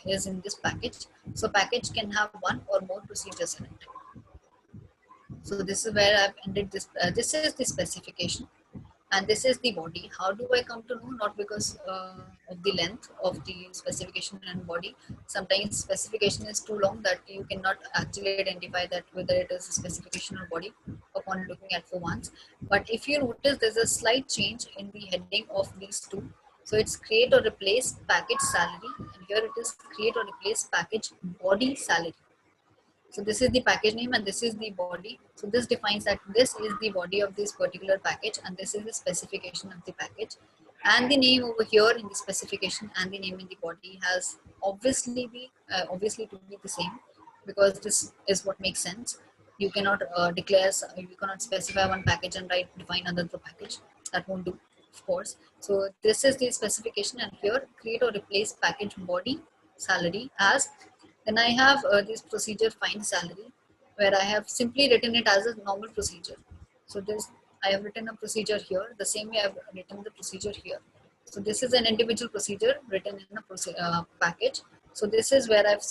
is in this package. So package can have one or more procedures in it. So this is where I've ended this. This is the specification. And this is the body. How do I come to know? Not because of the length of the specification and body. Sometimes specification is too long that you cannot actually identify that whether it is a specification or body upon looking at for once. But if you notice, there's a slight change in the heading of these two. So it's create or replace package salary, and here it is create or replace package body salary. So this is the package name and this is the body. So this defines that this is the body of this particular package and this is the specification of the package. And the name over here in the specification and the name in the body has obviously to be the same, because this is what makes sense. You cannot you cannot specify one package and define another package. That won't do, of course. So this is the specification, and here create or replace package body salary as. Then I have this procedure find salary, where I have simply written it as a normal procedure. So this, I have written a procedure here, the same way I have written the procedure here. So this is an individual procedure written in a package. So this is where I've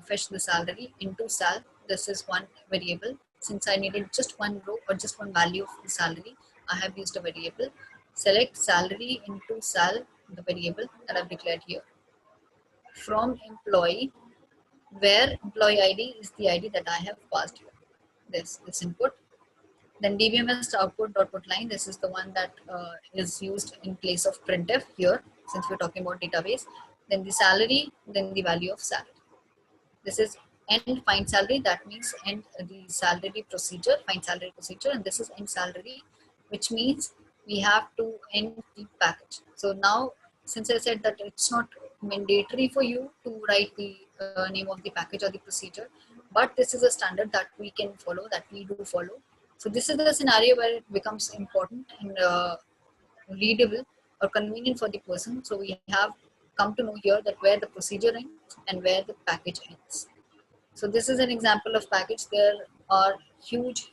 fetched the salary into sal. This is one variable. Since I needed just one row or just one value of the salary, I have used a variable. Select salary into sal, the variable that I've declared here. From employee, where employee ID is the ID that I have passed here. This input. Then DBMS output dot put line. This is the one that is used in place of printf here, since we're talking about database. Then the salary, then the value of salary. This is end find salary. That means end the salary procedure, find salary procedure, and this is end salary, which means we have to end the package. So now, since I said that it's not mandatory for you to write the name of the package or the procedure, but this is a standard that we can follow, that we do follow. So this is the scenario where it becomes important and readable or convenient for the person. So we have come to know here that where the procedure ends and where the package ends. So this is an example of package. There are huge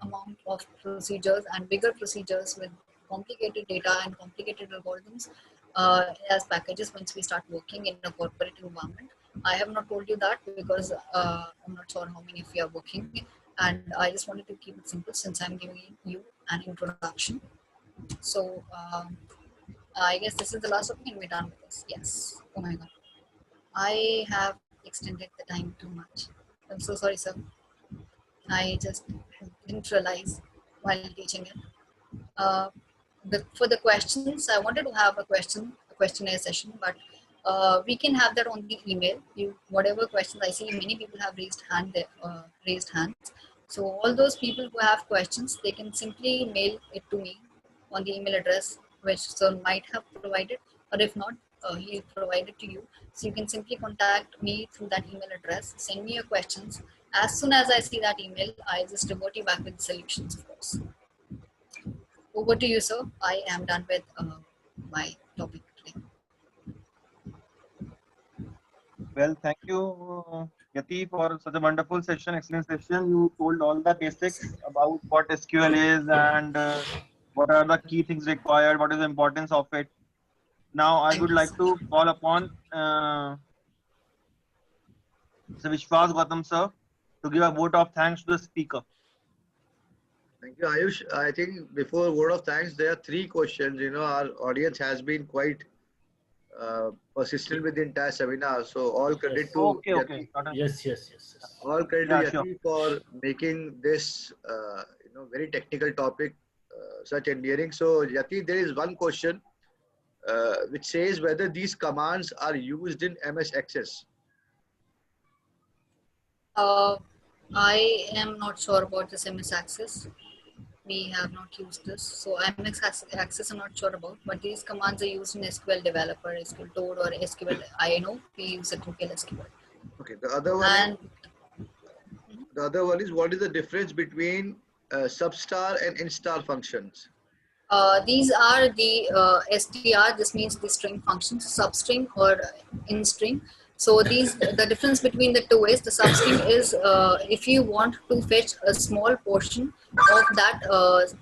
amount of procedures and bigger procedures with complicated data and complicated algorithms as packages once we start working in a corporate environment. I have not told you that because I'm not sure how many of you are working, and I just wanted to keep it simple since I'm giving you an introduction. So I guess this is the last topic and we're done with this. Yes. Oh my God. I have extended the time too much. I'm so sorry, sir. I just didn't realize while teaching it. For the questions, I wanted to have a questionnaire session, but we can have that on the email. Whatever questions I see, many people have raised hands. So all those people who have questions, they can simply mail it to me on the email address which sir might have provided, or if not, he provided to you. So you can simply contact me through that email address, send me your questions. As soon as I see that email, I just revert you back with the solutions, of course. Over to you, sir. I am done with my topic today. Well, thank you, Yati, for such a wonderful session, excellent session. You told all the basics about what SQL is and what are the key things required, what is the importance of it. Now I Thank would you like so to much. call upon Mr. Vishwas Gautam sir to give a vote of thanks to the speaker. Thank you, Ayush. I think before word of thanks, there are three questions. Our audience has been quite persistent with the entire seminar. So all credit Yes. to Okay, okay. Yati. Yes. Yes. Yes. Yes. All credit to Yeah, sure. Yati for making this very technical topic such endearing. So Yati, there is one question which says whether these commands are used in MS Access. I am not sure about this MS Access. We have not used this. So MS Access I'm not sure about, but these commands are used in SQL Developer, SQL Toad, or SQL INO. We use it in PLSQL. Okay. The And other one is what is the difference between substar and instar functions? these are the str. This means the string functions, substring or in string. So the difference between the two is the substring is if you want to fetch a small portion of that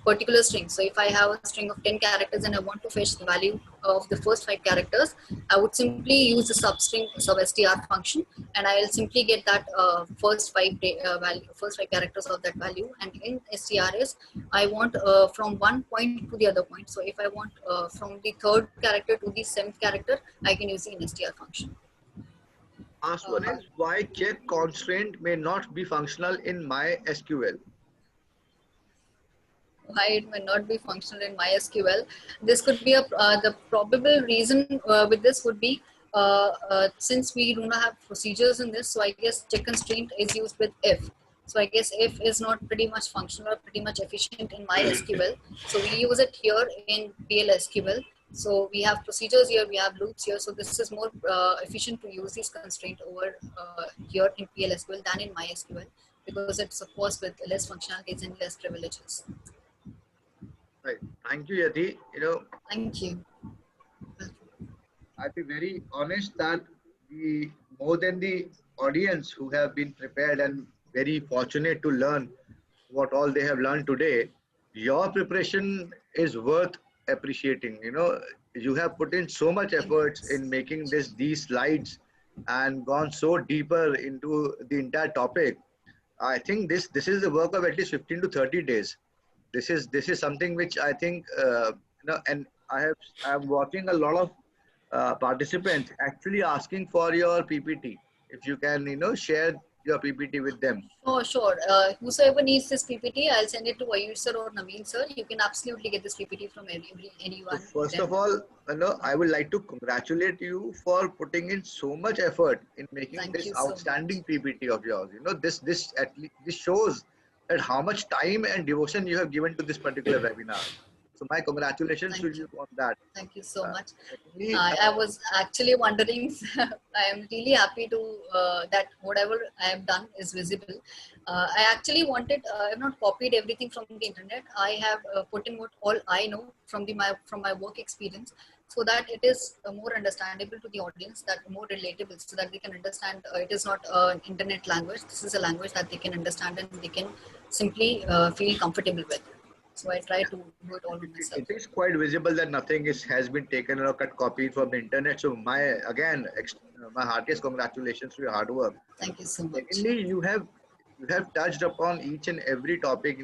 particular string. So if I have a string of 10 characters and I want to fetch the value of the first 5 characters, I would simply use the substring substr function, and I'll simply get that first 5 characters of that value. And in strs, I want from one point to the other point. So if I want from the third character to the 7th character, I can use the instr function. Last one is why check constraint may not be functional in MySQL. Why it may not be functional in MySQL? This could be the probable reason with this would be since we do not have procedures in this. So I guess check constraint is used with if. So I guess if is not pretty much functional or pretty much efficient in MySQL. So we use it here in PLSQL. So we have procedures here, we have loops here. So this is more efficient to use these constraints over here in PLSQL than in MySQL, because it's of course with less functionalities and less privileges. Right. Thank you, Yati. Thank you. I'll be very honest that more than the audience who have been prepared and very fortunate to learn what all they have learned today, your preparation is worth appreciating. You have put in so much efforts in making these slides and gone so deeper into the entire topic. I think this is the work of at least 15 to 30 days. This is something which I think and I'm watching a lot of participants actually asking for your PPT. If you can share your PPT with them. Sure. Whosoever needs this PPT, I'll send it to Ayush sir or Naveen sir. You can absolutely get this PPT from anyone. So first of all, I would like to congratulate you for putting in so much effort in making this outstanding PPT of yours. This shows that how much time and devotion you have given to this particular webinar. So my congratulations to you on that. Thank you so much. I was actually wondering, I am really happy to that whatever I have done is visible. I actually wanted, I have not copied everything from the internet. I have put in what all I know from my work experience, so that it is more understandable to the audience, that more relatable, so that they can understand it is not an internet language. This is a language that they can understand and they can simply feel comfortable with. So I try to do it all myself. It is quite visible that nothing has been taken or copied from the internet. So my heartiest congratulations to your hard work. Thank you so much. Secondly, you have touched upon each and every topic,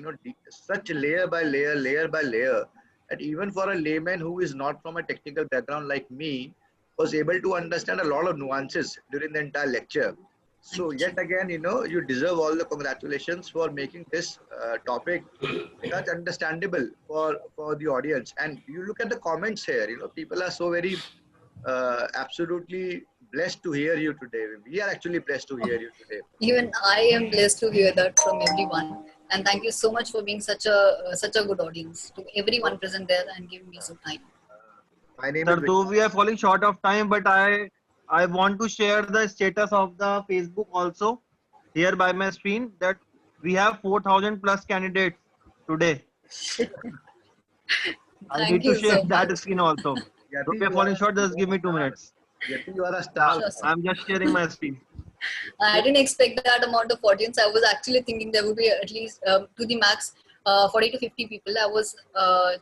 such layer by layer by layer, that even for a layman who is not from a technical background like me, was able to understand a lot of nuances during the entire lecture. So yet again, you deserve all the congratulations for making this topic such understandable for the audience. And you look at the comments here, people are so very absolutely blessed to hear you today. We are actually blessed to hear you today. Even I am blessed to hear that from everyone. And thank you so much for being such a good audience, to everyone present there and giving me some time. My name Sir, is though we are falling short of time, but I want to share the status of the Facebook also here by my screen, that we have 4,000 plus candidates today. I need to share that screen also. Though we are falling short, just give me 2 minutes. Yati, you are a star. Sure, I'm just sharing my screen. I didn't expect that amount of audience. I was actually thinking there would be at least to the max 40 to 50 people. I was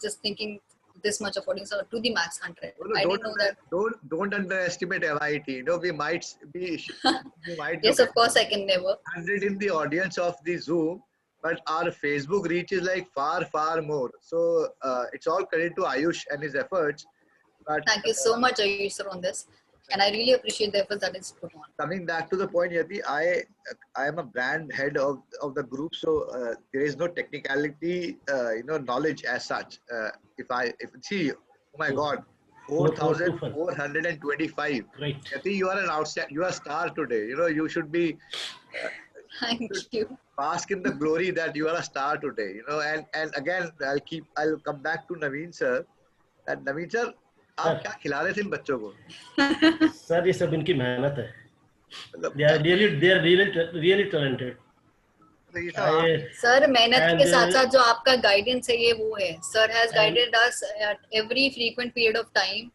just thinking this much of audience, or to the max 100. No, no, I didn't know that. don't underestimate MIT. You know, we might be, we might Yes, look of course, I can never. 100 in the audience of the Zoom, but our Facebook reach is like far more. So it's all credit to Ayush and his efforts. But Thank you so much, Ayush, sir, on this. And I really appreciate the effort that is put on. coming back to the point, Yati, I am a brand head of the group, so there is no technicality, knowledge as such. If see, oh my God, 4,425. Great. Yati, you are an outstanding, you are a star today. You know, you should be Thank you. bask in the glory that you are a star today. You know, and again, I'll come back to Naveen sir. That Naveen sir, आप क्या खिला रहे थे इन बच्चों को? Sir ये सब इनकी मेहनत है. They are really talented. Sir मेहनत के साथ And, साथ जो आपका गाइडेंस है ये वो है. Sir has guided us at every frequent period of time.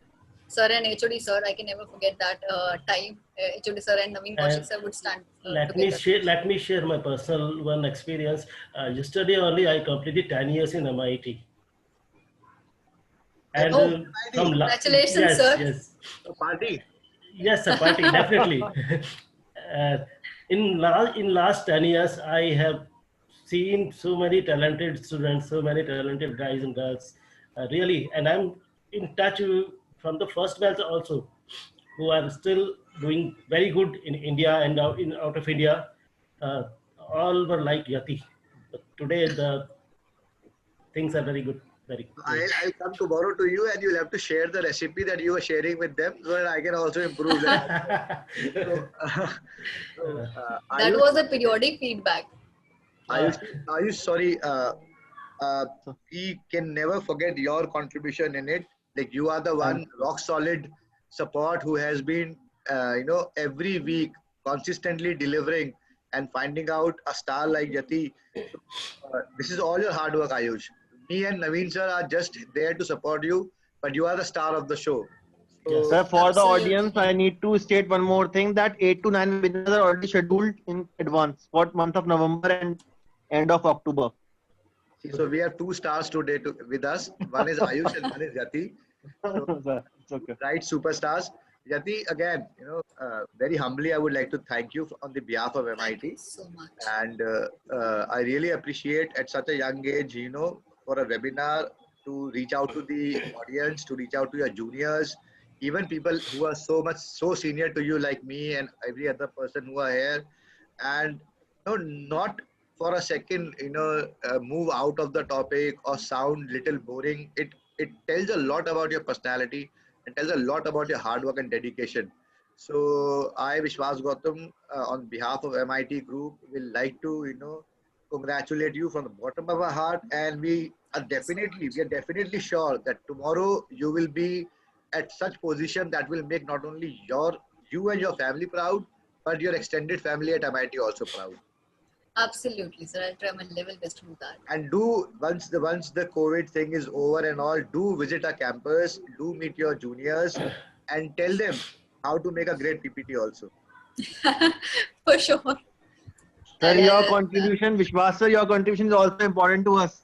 Sir and HOD sir, I can never forget that time. HOD sir and Naveen Kaushik sir would stand Let together. me share my personal one experience. Yesterday only I completed 10 years in MIT. And Oh, congratulations, yes, sir. Yes. Party. Yes, a party, definitely. In last 10 years, I have seen so many talented students, so many talented guys and girls, really. And I'm in touch from the first batch also, who are still doing very good in India and out of India. All were like Yati. But today, the things are very good. Very good. I'll come tomorrow to you and you'll have to share the recipe that you were sharing with them so that I can also improve that. That was a periodic feedback. Ayush, sorry, we can never forget your contribution in it. Like you are the one rock solid support who has been, every week consistently delivering and finding out a star like Yati. This is all your hard work, Ayush. Me and Naveen sir are just there to support you, but you are the star of the show. So, Yes. Sir, for the Absolutely. audience, I need to state one more thing that 8 to 9 webinars are already scheduled in advance for month of November and end of October. so we have two stars today with us. One is Ayush and one is Yati. Sir, it's okay. Right, superstars. Yati, again, very humbly, I would like to thank you on the behalf of Thank you MIT. so much. And I really appreciate at such a young age, for a webinar to reach out to the audience, to reach out to your juniors, even people who are so senior to you like me and every other person who are here. And not for a second, move out of the topic or sound little boring. It tells a lot about your personality. It tells a lot about your hard work and dedication. So I, Vishwas Gautam, on behalf of MIT Group, will like to, congratulate you from the bottom of our heart. And we are definitely sure that tomorrow you will be at such position that will make not only you and your family proud, but your extended family at MIT also proud. Absolutely, sir. I'll try my level best to do that. And once the COVID thing is over and all, do visit our campus, do meet your juniors and tell them how to make a great PPT also. For sure. Sir, your contribution, Vishwas sir, your contribution is also important to us.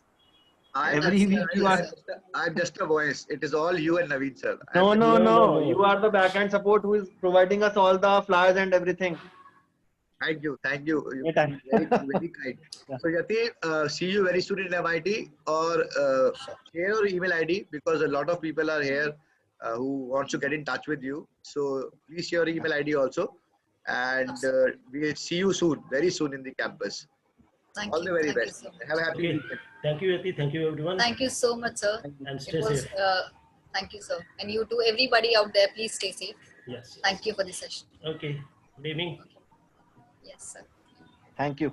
Every week you are. I'm just a voice. It is all you and Naveen sir. No. No. You are the backend support who is providing us all the flyers and everything. Thank you. Anytime. Very kind. Yeah. So Yati, see you very soon in MIT, or share your email ID because a lot of people are here who wants to get in touch with you. So please share your email ID also, and we'll see you soon, very soon in the campus. Thank All you. the very Thank you best. so much. Have a happy Okay. weekend. Thank you, Yati. Thank you, everyone. Thank you so much, sir. And It stay was, safe. thank you, sir. And you too, everybody out there, please stay safe. Yes. Thank you for the session. Okay. Good evening. Yes, sir. Thank you.